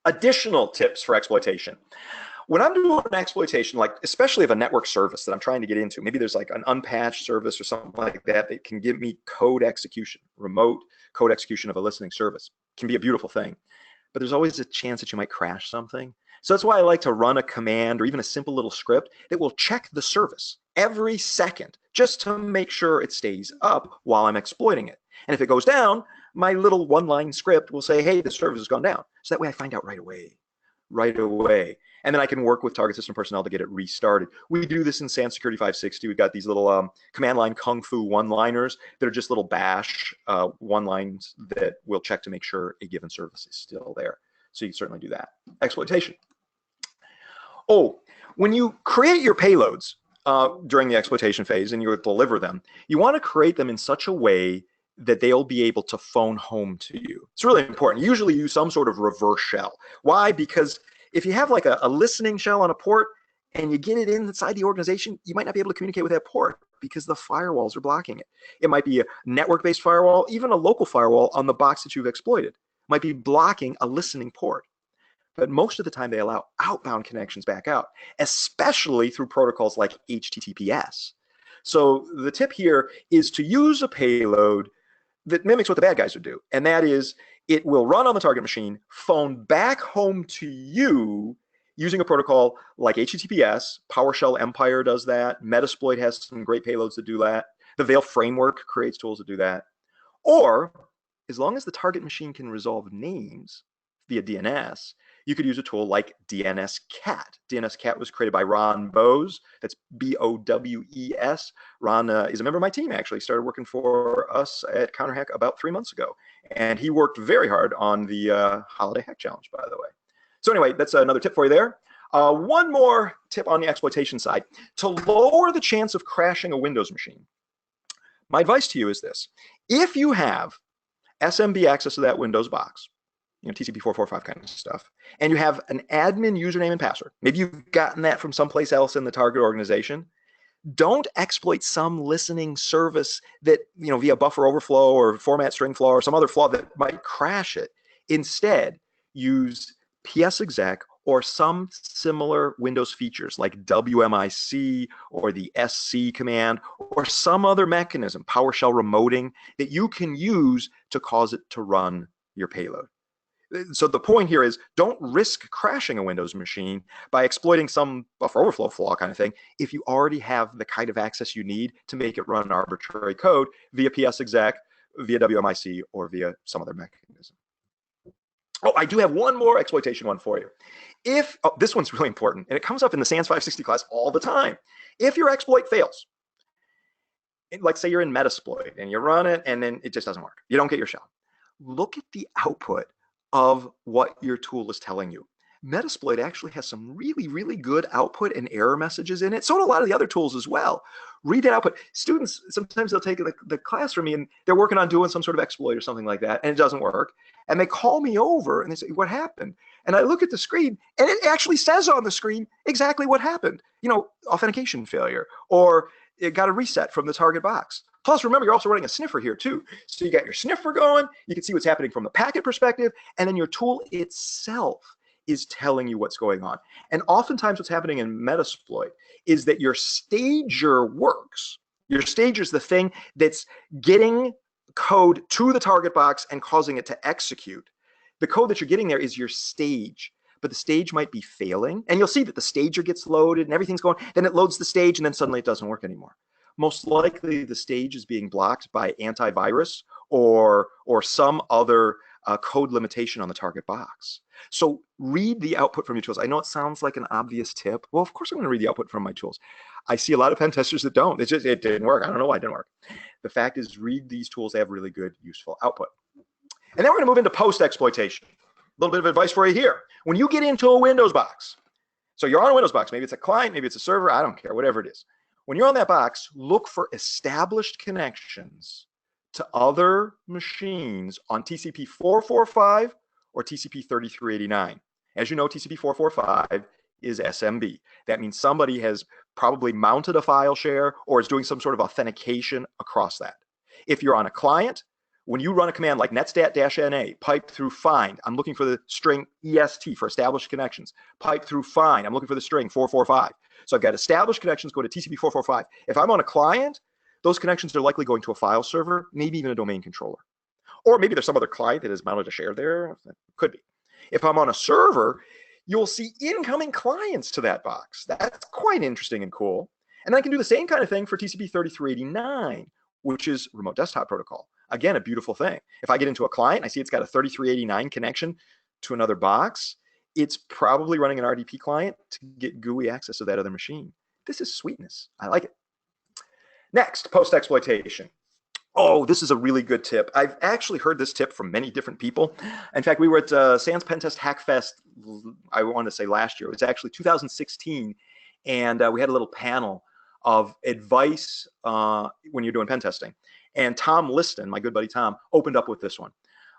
Additional tips for exploitation. When I'm doing an exploitation, like especially of a network service that I'm trying to get into, maybe there's like an unpatched service or something like that that can give me code execution, remote code execution of a listening service. It can be a beautiful thing, but there's always a chance that you might crash something. So that's why I like to run a command or even a simple little script that will check the service every second just to make sure it stays up while I'm exploiting it. And if it goes down, my little one-line script will say, hey, the service has gone down. So that way I find out right away. And then I can work with target system personnel to get it restarted. We do this in SANS Security 560. We've got these little command line kung fu one-liners that are just little bash one-lines that will check to make sure a given service is still there. So you can certainly do that. Exploitation. Oh, when you create your payloads during the exploitation phase and you deliver them, you want to create them in such a way that they'll be able to phone home to you. It's really important. Usually use some sort of reverse shell. Why? Because if you have like a listening shell on a port and you get it inside the organization, you might not be able to communicate with that port because the firewalls are blocking it. It might be a network-based firewall, even a local firewall on the box that you've exploited might be blocking a listening port. But most of the time they allow outbound connections back out, especially through protocols like HTTPS. So the tip here is to use a payload that mimics what the bad guys would do. And that is, it will run on the target machine, phone back home to you using a protocol like HTTPS. PowerShell Empire does that. Metasploit has some great payloads that do that. The Veil framework creates tools that do that. Or, as long as the target machine can resolve names via DNS, you could use a tool like DNSCat. DNSCat was created by Ron Bowes. That's B-O-W-E-S. Ron is a member of my team, actually. Started working for us at CounterHack about 3 months ago. And he worked very hard on the Holiday Hack Challenge, by the way. So anyway, that's another tip for you there. One more tip on the exploitation side. To lower the chance of crashing a Windows machine, my advice to you is this. If you have SMB access to that Windows box, TCP 445 kind of stuff, and you have an admin username and password, maybe you've gotten that from someplace else in the target organization, don't exploit some listening service that, via buffer overflow or format string flaw or some other flaw that might crash it. Instead, use psexec or some similar Windows features like WMIC or the SC command or some other mechanism, PowerShell remoting, that you can use to cause it to run your payload. So the point here is don't risk crashing a Windows machine by exploiting some buffer overflow flaw kind of thing if you already have the kind of access you need to make it run arbitrary code via PSExec, via WMIC, or via some other mechanism. Oh, I do have one more exploitation one for you. This one's really important, and it comes up in the SANS 560 class all the time. If your exploit fails, like say you're in Metasploit and you run it and then it just doesn't work, you don't get your shell, look at the output of what your tool is telling you. Metasploit actually has some really, really good output and error messages in it. So do a lot of the other tools as well. Read that output. Students, sometimes they'll take the class from me and they're working on doing some sort of exploit or something like that, and it doesn't work. And they call me over and they say, what happened? And I look at the screen and it actually says on the screen exactly what happened. You know, authentication failure, or it got a reset from the target box. Plus, remember, you're also running a sniffer here too. So you got your sniffer going, you can see what's happening from the packet perspective, and then your tool itself is telling you what's going on. And oftentimes what's happening in Metasploit is that your stager works. Your stager is the thing that's getting code to the target box and causing it to execute. The code that you're getting there is your stage, but the stage might be failing. And you'll see that the stager gets loaded and everything's going, then it loads the stage and then suddenly it doesn't work anymore. Most likely the stage is being blocked by antivirus or some other code limitation on the target box. So read the output from your tools. I know it sounds like an obvious tip. Well, of course I'm going to read the output from my tools. I see a lot of pen testers that don't. It didn't work. I don't know why it didn't work. The fact is, read these tools. They have really good, useful output. And then we're going to move into post-exploitation. A little bit of advice for you here. When you get into a Windows box, so you're on a Windows box, maybe it's a client, maybe it's a server, I don't care, whatever it is. When you're on that box, look for established connections to other machines on TCP 445 or TCP 3389. As you know, TCP 445 is SMB. That means somebody has probably mounted a file share or is doing some sort of authentication across that. If you're on a client, when you run a command like netstat-na, pipe through find, I'm looking for the string EST for established connections. Pipe through find, I'm looking for the string 445. So I've got established connections go to TCP 445. If I'm on a client, those connections are likely going to a file server, maybe even a domain controller. Or maybe there's some other client that has mounted a share there. Could be. If I'm on a server, you'll see incoming clients to that box. That's quite interesting and cool. And I can do the same kind of thing for TCP 3389, which is remote desktop protocol. Again, a beautiful thing. If I get into a client, I see it's got a 3389 connection to another box, it's probably running an RDP client to get GUI access to that other machine. This is sweetness. I like it. Next, post-exploitation. Oh, this is a really good tip. I've actually heard this tip from many different people. In fact, we were at SANS Pentest Hackfest, I want to say last year. It was actually 2016, and we had a little panel of advice when you're doing pen testing. And Tom Liston, my good buddy Tom, opened up with this one.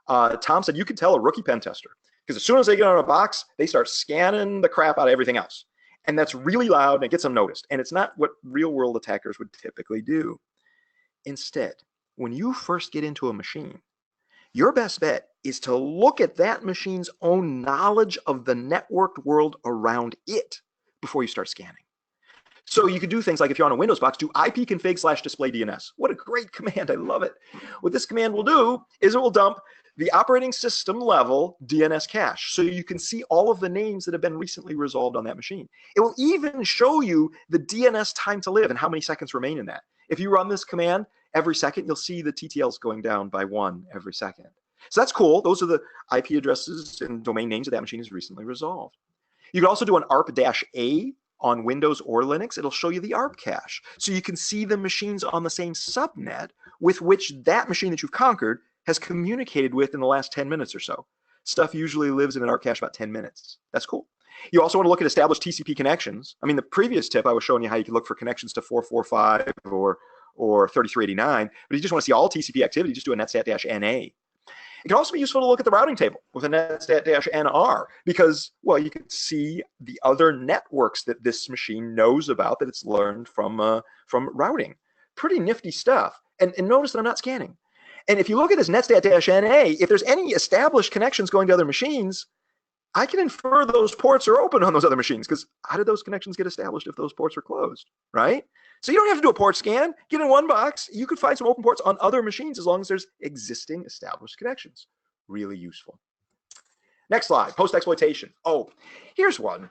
Tom said you can tell a rookie pen tester because as soon as they get on a box, they start scanning the crap out of everything else. And that's really loud and it gets them noticed. And it's not what real world attackers would typically do. Instead, when you first get into a machine, your best bet is to look at that machine's own knowledge of the networked world around it before you start scanning. So you could do things like if you're on a Windows box, do ipconfig/display DNS. What a great command. I love it. What this command will do is it will dump the operating system level DNS cache. So you can see all of the names that have been recently resolved on that machine. It will even show you the DNS time to live and how many seconds remain in that. If you run this command every second, you'll see the TTLs going down by 1 every second. So that's cool. Those are the IP addresses and domain names that that machine is recently resolved. You can also do an ARP-A on Windows or Linux. It'll show you the ARP cache. So you can see the machines on the same subnet with which that machine that you've conquered has communicated with in the last 10 minutes or so. Stuff usually lives in an ARP cache about 10 minutes. That's cool. You also want to look at established TCP connections. I mean, the previous tip I was showing you how you can look for connections to 445 or 3389, but if you just want to see all TCP activity, just do a netstat-na. It can also be useful to look at the routing table with a netstat-nr because, well, you can see the other networks that this machine knows about that it's learned from routing. Pretty nifty stuff. And notice that I'm not scanning. And if you look at this netstat-na, if there's any established connections going to other machines, I can infer those ports are open on those other machines, because how did those connections get established if those ports were closed, right? So you don't have to do a port scan. Get in one box. You could find some open ports on other machines as long as there's existing established connections. Really useful. Next slide, post-exploitation. Oh, here's one.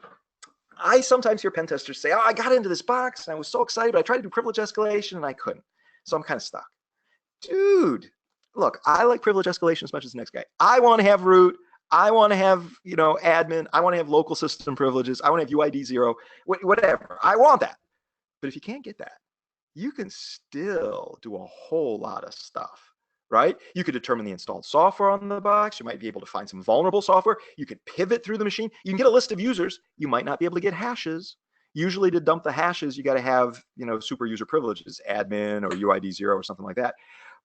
I sometimes hear pen testers say, oh, I got into this box and I was so excited, but I tried to do privilege escalation and I couldn't. So I'm kind of stuck. Dude, look, I like privilege escalation as much as the next guy. I want to have root. I want to have, admin. I want to have local system privileges. I want to have UID 0, whatever. I want that. But if you can't get that, you can still do a whole lot of stuff, right? You could determine the installed software on the box. You might be able to find some vulnerable software. You could pivot through the machine. You can get a list of users. You might not be able to get hashes. Usually to dump the hashes, you got to have, super user privileges, admin or UID 0 or something like that.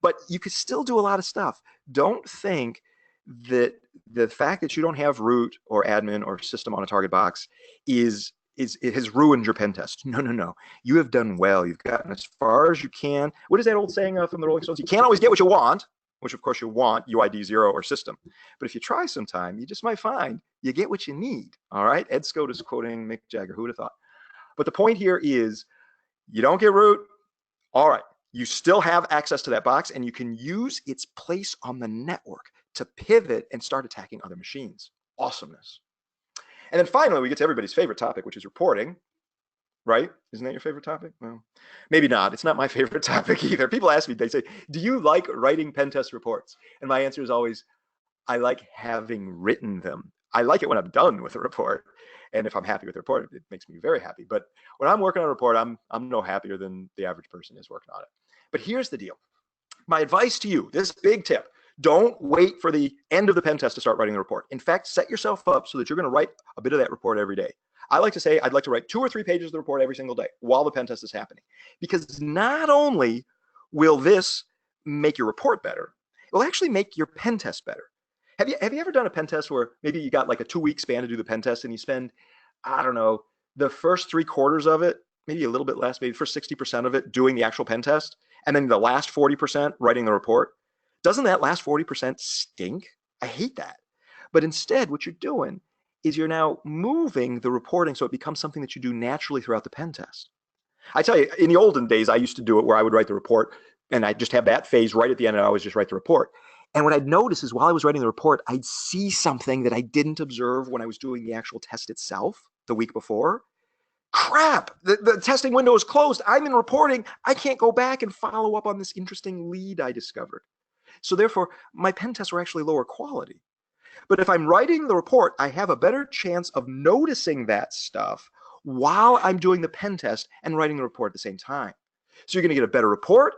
But you could still do a lot of stuff. Don't think that the fact that you don't have root or admin or system on a target box it has ruined your pen test. No. You have done well. You've gotten as far as you can. What is that old saying from the Rolling Stones? You can't always get what you want, which of course you want, UID 0 or system. But if you try sometime, you just might find you get what you need. All right. Ed Skoudis quoting Mick Jagger. Who would have thought? But the point here is you don't get root. All right. You still have access to that box, and you can use its place on the network to pivot and start attacking other machines. Awesomeness. And then finally, we get to everybody's favorite topic, which is reporting, right? Isn't that your favorite topic? Well, maybe not. It's not my favorite topic either. People ask me, they say, do you like writing pen test reports? And my answer is always, I like having written them. I like it when I'm done with a report. And if I'm happy with the report, it makes me very happy. But when I'm working on a report, I'm no happier than the average person is working on it. But here's the deal. My advice to you, this big tip, don't wait for the end of the pen test to start writing the report. In fact, set yourself up so that you're going to write a bit of that report every day. I like to say I'd like to write 2 or 3 pages of the report every single day while the pen test is happening. Because not only will this make your report better, it will actually make your pen test better. Have you ever done a pen test where maybe you got like a 2-week span to do the pen test and you spend, I don't know, the first 3/4 of it, maybe a little bit less, maybe the first 60% of it doing the actual pen test, and then the last 40% writing the report? Doesn't that last 40% stink? I hate that. But instead, what you're doing is you're now moving the reporting so it becomes something that you do naturally throughout the pen test. I tell you, in the olden days, I used to do it where I would write the report and I'd just have that phase right at the end and I always just write the report. And what I'd notice is while I was writing the report, I'd see something that I didn't observe when I was doing the actual test itself the week before. Crap, the testing window is closed. I'm in reporting. I can't go back and follow up on this interesting lead I discovered. So therefore, my pen tests were actually lower quality. But if I'm writing the report, I have a better chance of noticing that stuff while I'm doing the pen test and writing the report at the same time. So you're going to get a better report.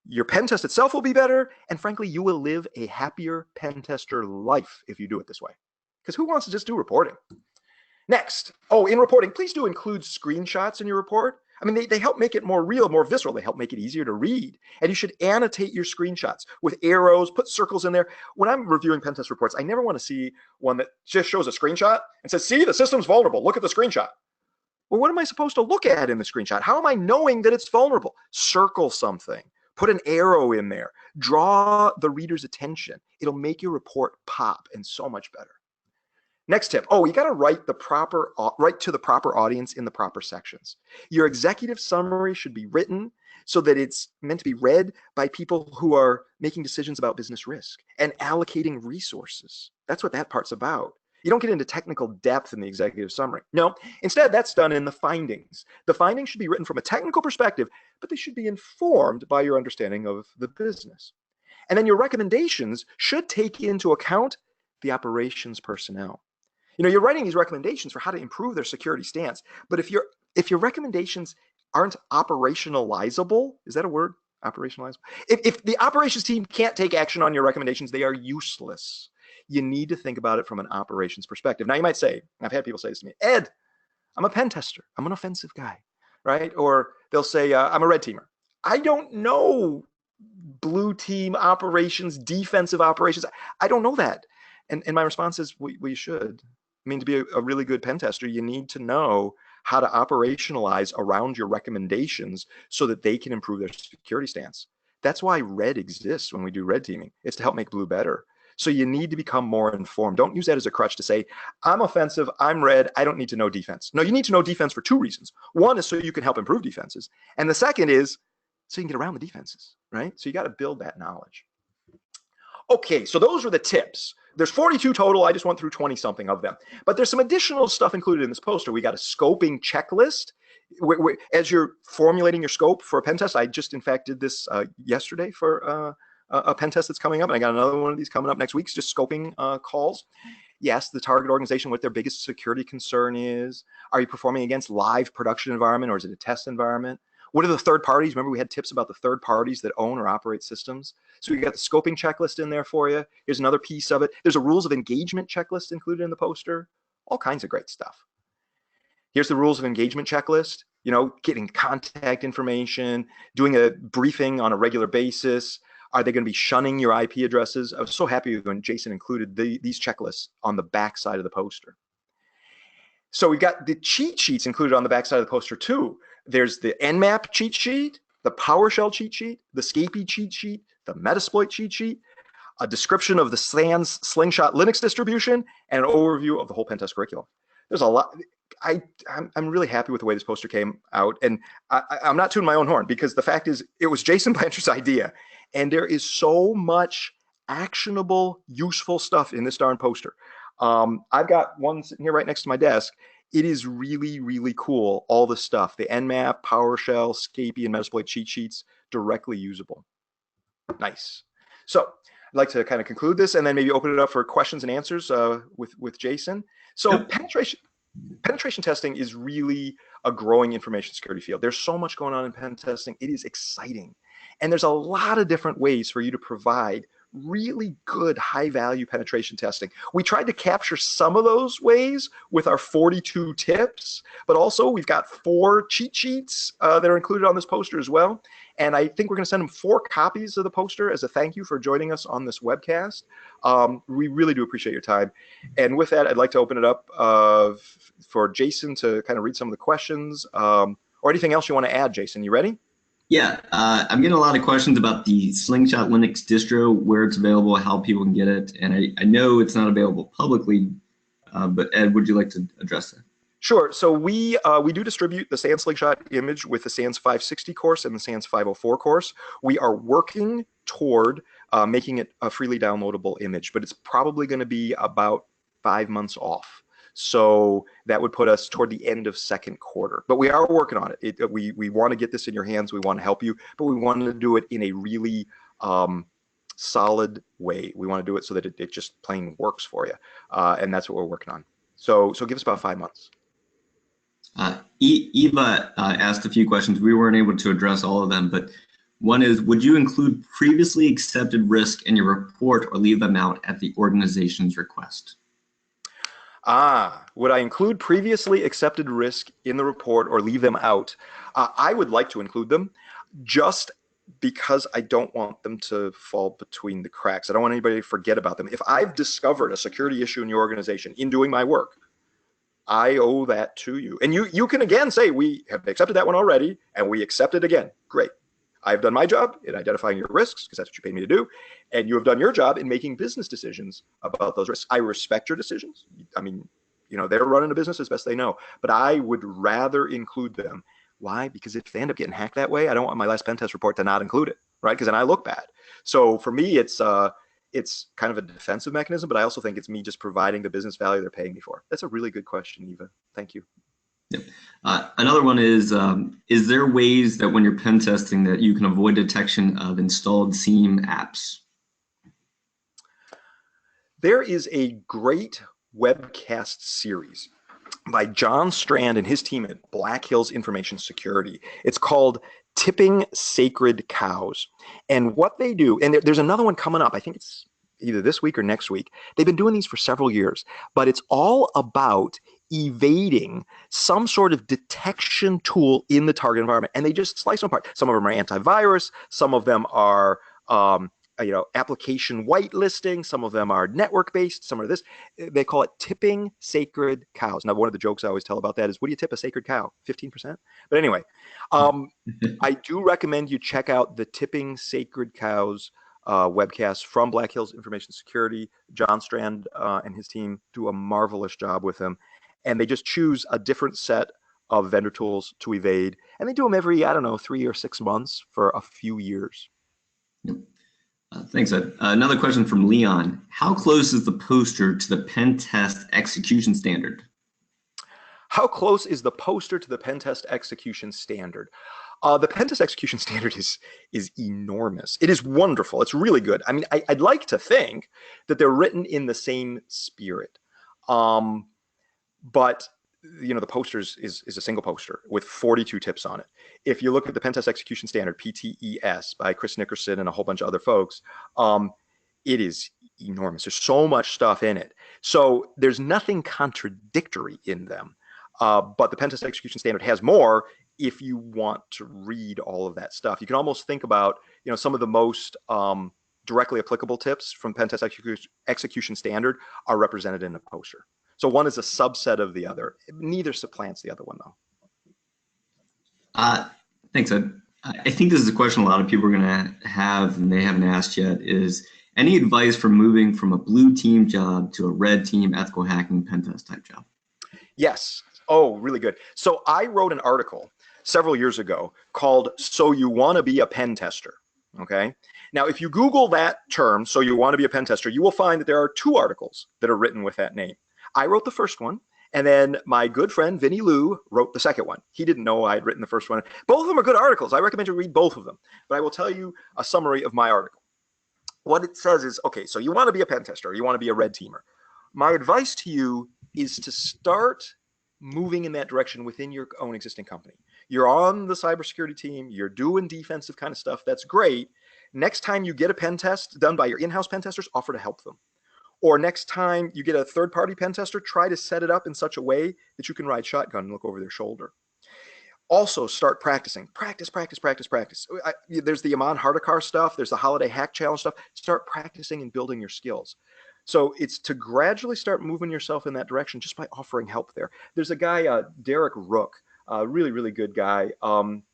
Your pen test itself will be better. And frankly, you will live a happier pen tester life if you do it this way. Because who wants to just do reporting? Next, in reporting, please do include screenshots in your report. I mean, they help make it more real, more visceral. They help make it easier to read. And you should annotate your screenshots with arrows, put circles in there. When I'm reviewing pen test reports, I never want to see one that just shows a screenshot and says, see, the system's vulnerable. Look at the screenshot. Well, what am I supposed to look at in the screenshot? How am I knowing that it's vulnerable? Circle something. Put an arrow in there. Draw the reader's attention. It'll make your report pop and so much better. Next tip. You got to write to the proper audience in the proper sections. Your executive summary should be written so that it's meant to be read by people who are making decisions about business risk and allocating resources. That's what that part's about. You don't get into technical depth in the executive summary. No, instead, that's done in the findings. The findings should be written from a technical perspective, but they should be informed by your understanding of the business. And then your recommendations should take into account the operations personnel. You're writing these recommendations for how to improve their security stance, but if your recommendations aren't operationalizable, is that a word? Operationalizable? If the operations team can't take action on your recommendations, they are useless. You need to think about it from an operations perspective. Now you might say, I've had people say this to me, Ed, I'm a pen tester. I'm an offensive guy, right? Or they'll say, I'm a red teamer. I don't know blue team operations, defensive operations. I don't know that. And my response is, we should. I mean, to be a really good pen tester, you need to know how to operationalize around your recommendations so that they can improve their security stance. That's why red exists when we do red teaming. It's to help make blue better. So you need to become more informed. Don't use that as a crutch to say, I'm offensive, I'm red, I don't need to know defense. No, you need to know defense for two reasons. One is so you can help improve defenses. And the second is so you can get around the defenses, right? So you got to build that knowledge. Okay, so those were the tips. There's 42 total. I just went through 20 something of them. But there's some additional stuff included in this poster. We got a scoping checklist. As you're formulating your scope for a pen test, I just in fact did this yesterday for a pen test that's coming up, and I got another one of these coming up next week. It's just scoping calls. Yes, the target organization, what their biggest security concern is. Are you performing against live production environment, or is it a test environment? What are the third parties? Remember, we had tips about the third parties that own or operate systems. So we got the scoping checklist in there for you. Here's another piece of it. There's a rules of engagement checklist included in the poster. All kinds of great stuff. Here's the rules of engagement checklist. You know, getting contact information, doing a briefing on a regular basis. Are they going to be shunning your IP addresses? I was so happy when Jason included these checklists on the back side of the poster. So we've got the cheat sheets included on the back side of the poster too. There's the Nmap cheat sheet, the PowerShell cheat sheet, the Scapy cheat sheet, the Metasploit cheat sheet, a description of the SANS Slingshot Linux distribution, and an overview of the whole pentest curriculum. There's a lot. I'm really happy with the way this poster came out, and I'm not tooting my own horn, because the fact is it was Jason Blanchard's idea, and there is so much actionable, useful stuff in this darn poster. I've got one sitting here right next to my desk. It is really, really cool, all the stuff, the Nmap, PowerShell, Scapy, and Metasploit cheat sheets, directly usable. Nice. So I'd like to kind of conclude this and then maybe open it up for questions and answers with Jason. So yep. Penetration testing is really a growing information security field. There's so much going on in pen testing. It is exciting. And there's a lot of different ways for you to provide really good high-value penetration testing. We tried to capture some of those ways with our 42 tips, but also we've got 4 cheat sheets that are included on this poster as well. And I think we're going to send them 4 copies of the poster as a thank you for joining us on this webcast. We really do appreciate your time. And with that, I'd like to open it up for Jason to kind of read some of the questions or anything else you want to add, Jason. You ready? Yeah, I'm getting a lot of questions about the Slingshot Linux distro, where it's available, how people can get it. And I know it's not available publicly, but Ed, would you like to address that? Sure. So we do distribute the SANS Slingshot image with the SANS 560 course and the SANS 504 course. We are working toward making it a freely downloadable image, but it's probably going to be about 5 months off. So that would put us toward the end of second quarter. But we are working on it. We want to get this in your hands. We want to help you, but we want to do it in a really solid way. We want to do it so that it just plain works for you. And that's what we're working on. So give us about 5 months. Eva asked a few questions. We weren't able to address all of them, but one is, would you include previously accepted risk in your report or leave them out at the organization's request? Would I include previously accepted risk in the report or leave them out? I would like to include them just because I don't want them to fall between the cracks. I don't want anybody to forget about them. If I've discovered a security issue in your organization in doing my work, I owe that to you. And you can again say, we have accepted that one already and we accept it again. Great. I've done my job in identifying your risks because that's what you paid me to do. And you have done your job in making business decisions about those risks. I respect your decisions. I mean, you know, they're running a business as best they know, but I would rather include them. Why? Because if they end up getting hacked that way, I don't want my last pen test report to not include it, right? Because then I look bad. So for me, it's kind of a defensive mechanism, but I also think it's me just providing the business value they're paying me for. That's a really good question, Eva. Thank you. Yep. Another one is there ways that when you're pen testing that you can avoid detection of installed SIEM apps? There is a great webcast series by John Strand and his team at Black Hills Information Security. It's called Tipping Sacred Cows. And what they do, and there's another one coming up, I think it's either this week or next week. They've been doing these for several years, but it's all about evading some sort of detection tool in the target environment, and they just slice them apart. Some of them are antivirus, some of them are application whitelisting, some of them are network based, some are this. They call it tipping sacred cows. Now, one of the jokes I always tell about that is, what do you tip a sacred cow? 15%? But anyway, I do recommend you check out the Tipping Sacred Cows Webcast from Black Hills Information Security. John Strand and his team do a marvelous job with them. And they just choose a different set of vendor tools to evade. And they do them every, I don't know, 3 or 6 months for a few years. Thanks, Ed. Another question from Leon. How close is the poster to the pen test execution standard? How close is the poster to the pen test execution standard? The pen test execution standard is enormous. It is wonderful. It's really good. I mean, I'd like to think that they're written in the same spirit. But the posters is a single poster with 42 tips on it. If you look at the pen test execution standard, PTES, by Chris Nickerson and a whole bunch of other folks, it is enormous. There's so much stuff in it. So there's nothing contradictory in them. But the pen test execution standard has more if you want to read all of that stuff. You can almost think about, some of the most directly applicable tips from pen test execution standard are represented in the poster. So one is a subset of the other. Neither supplants the other one, though. Thanks, Ed. I think this is a question a lot of people are going to have and they haven't asked yet, is any advice for moving from a blue team job to a red team ethical hacking pen test type job? Yes. Oh, really good. So I wrote an article several years ago called "So You Want to Be a Pen Tester." Okay. Now, if you Google that term, "So You Want to Be a Pen Tester," you will find that there are 2 articles that are written with that name. I wrote the first one, and then my good friend Vinny Liu wrote the second one. He didn't know I had written the first one. Both of them are good articles. I recommend you read both of them. But I will tell you a summary of my article. What it says is, okay, so you want to be a pen tester, or you want to be a red teamer. My advice to you is to start moving in that direction within your own existing company. You're on the cybersecurity team, you're doing defensive kind of stuff. That's great. Next time you get a pen test done by your in-house pen testers, offer to help them. Or next time you get a third-party pen tester, try to set it up in such a way that you can ride shotgun and look over their shoulder. Also, start practicing. Practice. There's the Aman Hardikar stuff. There's the Holiday Hack Challenge stuff. Start practicing and building your skills. So it's to gradually start moving yourself in that direction just by offering help there. There's a guy, Derek Rook, a really, really good guy.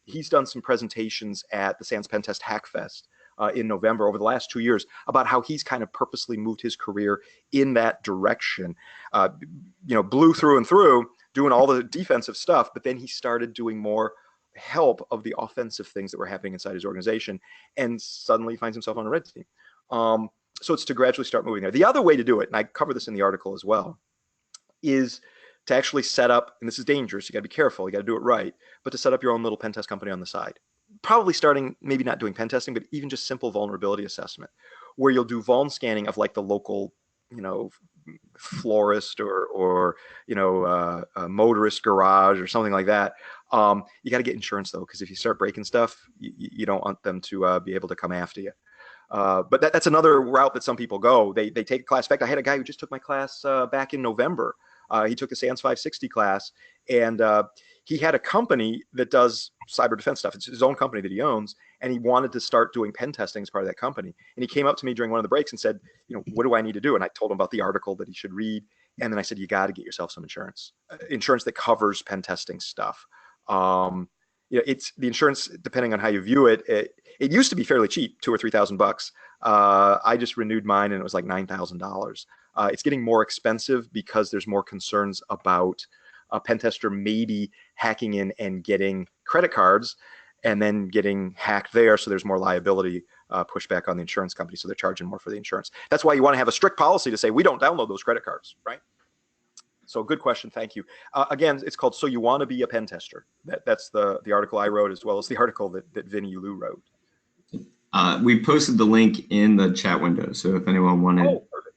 He's done some presentations at the SANS Pen Test Hack Fest in November over the last 2 years about how he's kind of purposely moved his career in that direction. Blue through and through, doing all the defensive stuff, but then he started doing more help of the offensive things that were happening inside his organization, and suddenly finds himself on a red team. So it's to gradually start moving there. The other way to do it, and I cover this in the article as well, is to actually set up, and this is dangerous, you got to be careful, you got to do it right, but to set up your own little pen test company on the side. Probably starting, maybe not doing pen testing, but even just simple vulnerability assessment, where you'll do vuln scanning of like the local, florist or a motorist garage or something like that. You got to get insurance though, because if you start breaking stuff, you don't want them to be able to come after you. But that's another route that some people go. They take a class. In fact, I had a guy who just took my class back in November. He took a SANS 560 class, and he had a company that does cyber defense stuff. It's his own company that he owns, and he wanted to start doing pen testing as part of that company. And he came up to me during one of the breaks and said, what do I need to do? And I told him about the article that he should read. And then I said, you got to get yourself some insurance that covers pen testing stuff. It's the insurance, depending on how you view it. It used to be fairly cheap, $2,000 or $3,000. I just renewed mine, and it was like $9,000. It's getting more expensive because there's more concerns about a pen tester maybe hacking in and getting credit cards and then getting hacked there. So there's more liability pushback on the insurance company. So they're charging more for the insurance. That's why you want to have a strict policy to say, we don't download those credit cards, right? So good question. Thank you. Again, it's called So You Want to Be a Pen Tester. That's the article I wrote, as well as the article that Vinny Liu wrote. We posted the link in the chat window. So if anyone wanted. Oh, perfect.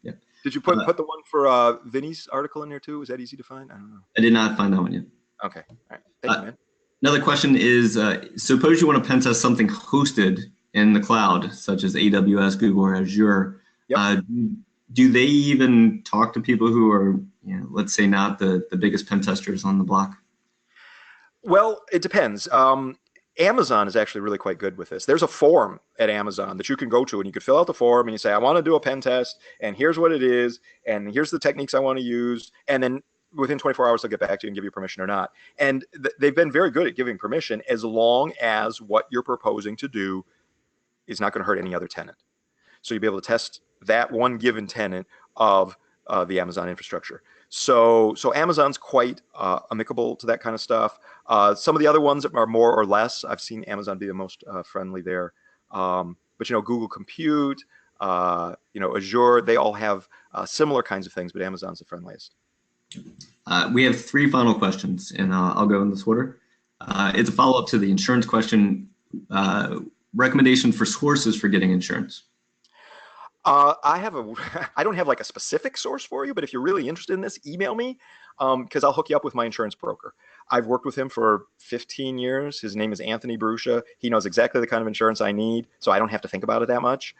Yeah. Did you put the one for Vinny's article in there too? Was that easy to find? I don't know. I did not find that one yet. Okay. All right. Thank you, man. Another question is, suppose you want to pen test something hosted in the cloud, such as AWS, Google, or Azure. Yep. Do they even talk to people who are, let's say, not the biggest pen testers on the block? Well, it depends. Amazon is actually really quite good with this. There's a forum at Amazon that you can go to, and you could fill out the form and you say, I want to do a pen test, and here's what it is, and here's the techniques I want to use, and then within 24 hours they'll get back to you and give you permission or not. And they've been very good at giving permission as long as what you're proposing to do is not going to hurt any other tenant. So you'll be able to test that one given tenant of the Amazon infrastructure. So Amazon's quite amicable to that kind of stuff. Some of the other ones are more or less. I've seen Amazon be the most friendly there. But Google Compute, Azure, they all have similar kinds of things, but Amazon's the friendliest. We have 3 final questions, and I'll go in this order. It's a follow-up to the insurance question. Recommendation for sources for getting insurance. I don't have like a specific source for you, but if you're really interested in this, email me, because I'll hook you up with my insurance broker. I've worked with him for 15 years. His name is Anthony Bruscia. He knows exactly the kind of insurance I need, so I don't have to think about it that much.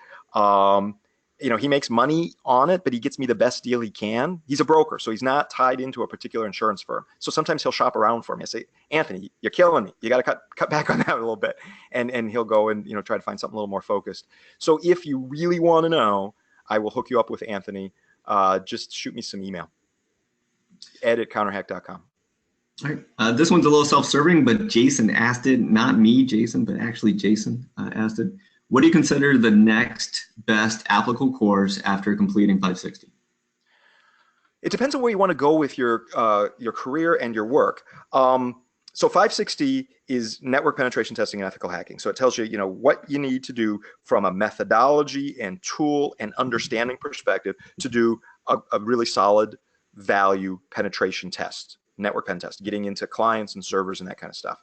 He makes money on it, but he gets me the best deal he can. He's a broker, so he's not tied into a particular insurance firm. So sometimes he'll shop around for me. I say, Anthony, you're killing me. You got to cut back on that a little bit. And he'll go and try to find something a little more focused. So if you really want to know, I will hook you up with Anthony. Just shoot me some email. ed@counterhack.com. All right. This one's a little self-serving, but Jason asked it. Not me, Jason, but actually Jason asked it. What do you consider the next best applicable course after completing 560? It depends on where you want to go with your career and your work. So 560 is network penetration testing and ethical hacking. So it tells you, what you need to do from a methodology and tool and understanding perspective to do a really solid value penetration test, network pen test, getting into clients and servers and that kind of stuff.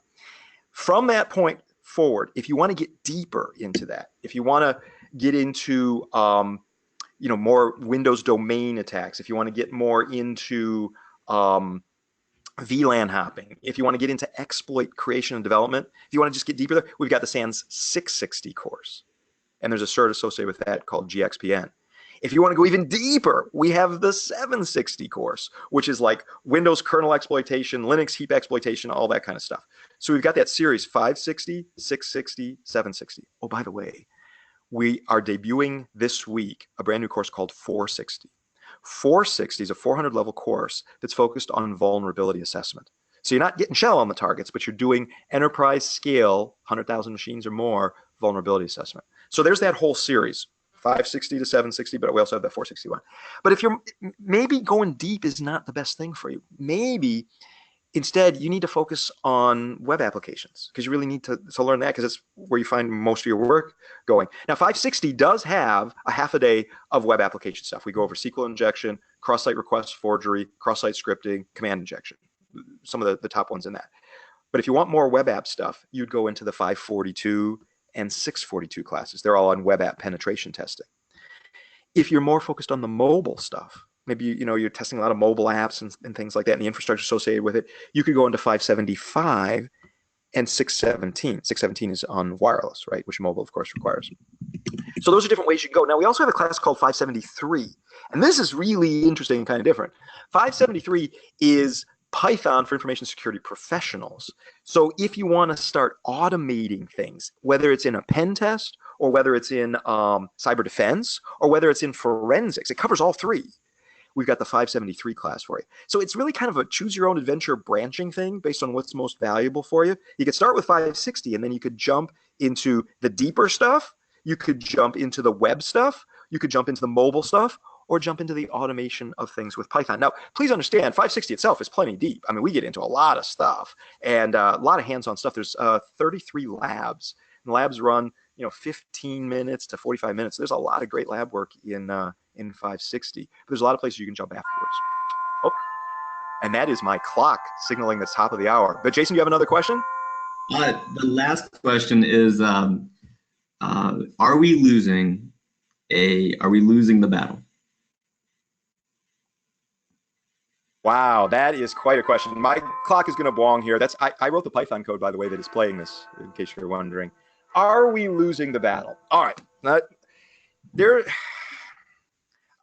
From that point forward, if you want to get deeper into that, if you want to get into more Windows domain attacks, if you want to get more into VLAN hopping, if you want to get into exploit creation and development, if you want to just get deeper there, we've got the SANS 660 course, and there's a cert associated with that called GXPN. If you want to go even deeper, we have the 760 course, which is like Windows kernel exploitation, Linux heap exploitation, all that kind of stuff. So we've got that series 560, 660, 760. Oh, by the way, we are debuting this week a brand new course called 460. 460 is a 400 level course that's focused on vulnerability assessment. So you're not getting shell on the targets, but you're doing enterprise scale, 100,000 machines or more vulnerability assessment. So there's that whole series. 560 to 760, but we also have that 461. But if you're maybe going deep is not the best thing for you. Maybe instead you need to focus on web applications, because you really need to learn that, because it's where you find most of your work going. Now 560 does have a half a day of web application stuff. We go over SQL injection, cross-site request forgery, cross-site scripting, command injection, some of the top ones in that. But if you want more web app stuff, you'd go into the 542 and 642 classes. They're all on web app penetration testing. If you're more focused on the mobile stuff, maybe you're testing a lot of mobile apps and things like that, and the infrastructure associated with it, you could go into 575 and 617. 617 is on wireless, right, which mobile, of course, requires. So those are different ways you can go. Now, we also have a class called 573, and this is really interesting and kind of different. 573 is Python for information security professionals. So if you want to start automating things, whether it's in a pen test or whether it's in cyber defense or whether it's in forensics, it covers all three. We've got the 573 class for you. So it's really kind of a choose your own adventure branching thing based on what's most valuable for you. You could start with 560 and then you could jump into the deeper stuff. You could jump into the web stuff. You could jump into the mobile stuff, or jump into the automation of things with Python. Now, please understand, 560 itself is plenty deep. I mean, we get into a lot of stuff and a lot of hands-on stuff. There's 33 labs. And labs run, 15 minutes to 45 minutes. There's a lot of great lab work in 560. But there's a lot of places you can jump afterwards. Oh, and that is my clock signaling the top of the hour. But Jason, you have another question? The last question is, are we losing the battle? Wow, that is quite a question. My clock is going to bong here. I wrote the Python code, by the way, that is playing this, in case you're wondering. Are we losing the battle? All right.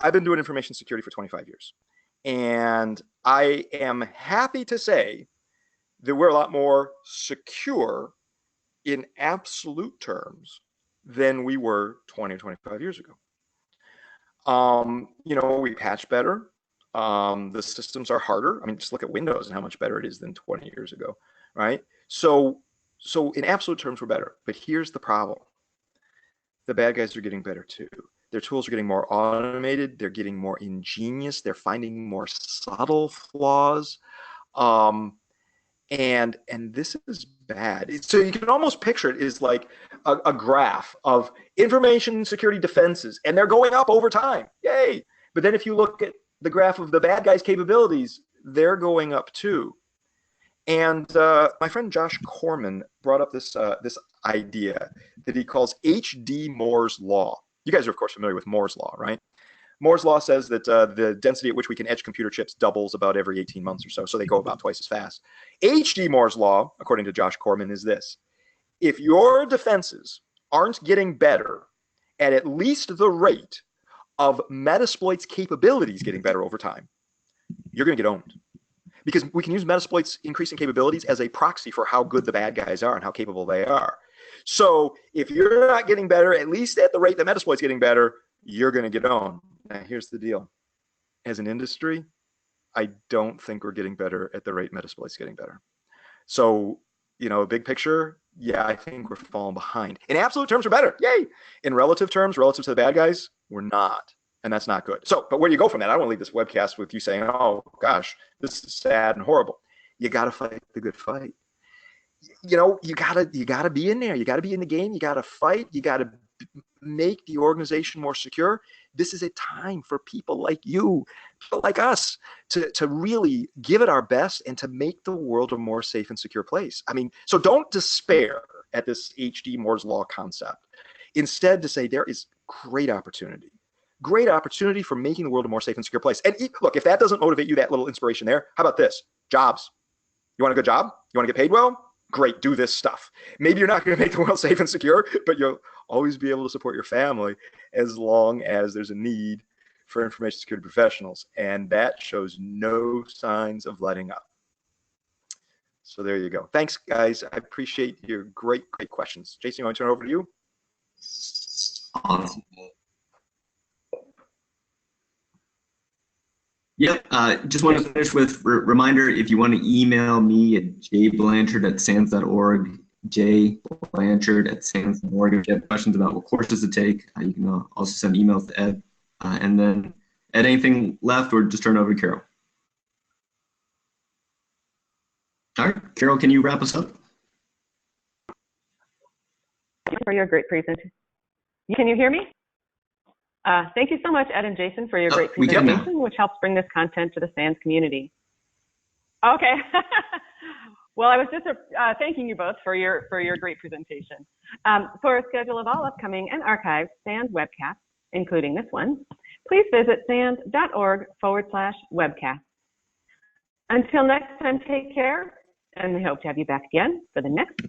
I've been doing information security for 25 years. And I am happy to say that we're a lot more secure in absolute terms than we were 20 or 25 years ago. We patch better. The systems are harder. I mean, just look at Windows and how much better it is than 20 years ago, right? So in absolute terms, we're better. But here's the problem. the bad guys are getting better too. Their tools are getting more automated. They're getting more ingenious. They're finding more subtle flaws. And this is bad. So you can almost picture it as like a graph of information security defenses, and they're going up over time. Yay! But then if you look at the graph of the bad guys' capabilities, they're going up too. And my friend Josh Corman brought up this idea that he calls H.D. Moore's law. You guys are, of course, familiar with Moore's law, right? Moore's law says that the density at which we can etch computer chips doubles about every 18 months or so, so they go about twice as fast. H.D. Moore's law, according to Josh Corman, is this. If your defenses aren't getting better at least the rate of Metasploit's capabilities getting better over time, you're going to get owned. Because we can use Metasploit's increasing capabilities as a proxy for how good the bad guys are and how capable they are. So if you're not getting better, at least at the rate that Metasploit's getting better, you're going to get owned. Now, here's the deal. As an industry, I don't think we're getting better at the rate Metasploit's getting better. So, big picture, yeah, I think we're falling behind. In absolute terms, we're better. Yay! In relative terms, relative to the bad guys, we're not. And that's not good. So, but where do you go from that? I don't want to leave this webcast with you saying, oh, gosh, this is sad and horrible. You got to fight the good fight. You gotta be in there. You gotta be in the game. You gotta fight. You gotta make the organization more secure. This is a time for people like you, people like us, to really give it our best and to make the world a more safe and secure place. I mean, so don't despair at this H.D. Moore's law concept. Instead, to say there is great opportunity for making the world a more safe and secure place. And look, if that doesn't motivate you, that little inspiration there, how about this? Jobs. You want a good job? You want to get paid well? Great, do this stuff. Maybe you're not going to make the world safe and secure, but you'll always be able to support your family as long as there's a need for information security professionals. And that shows no signs of letting up. So there you go. Thanks, guys. I appreciate your great questions. Jason, you want to turn it over to you? Awesome. Yep. Just want to finish with reminder, if you want to email me at jblanchard@sans.org, jblanchard@sans.org. If you have questions about what courses to take, you can also send emails to Ed. And then, Ed, anything left, or just turn it over to Carol? All right. Carol, can you wrap us up? For your great presentation. Can you hear me? Thank you so much, Ed and Jason, for your great presentation, which helps bring this content to the SANS community. Okay. Well, I was just thanking you both for your great presentation. For a schedule of all upcoming and archived SANS webcasts, including this one, please visit sans.org/webcast. Until next time, take care, and we hope to have you back again for the next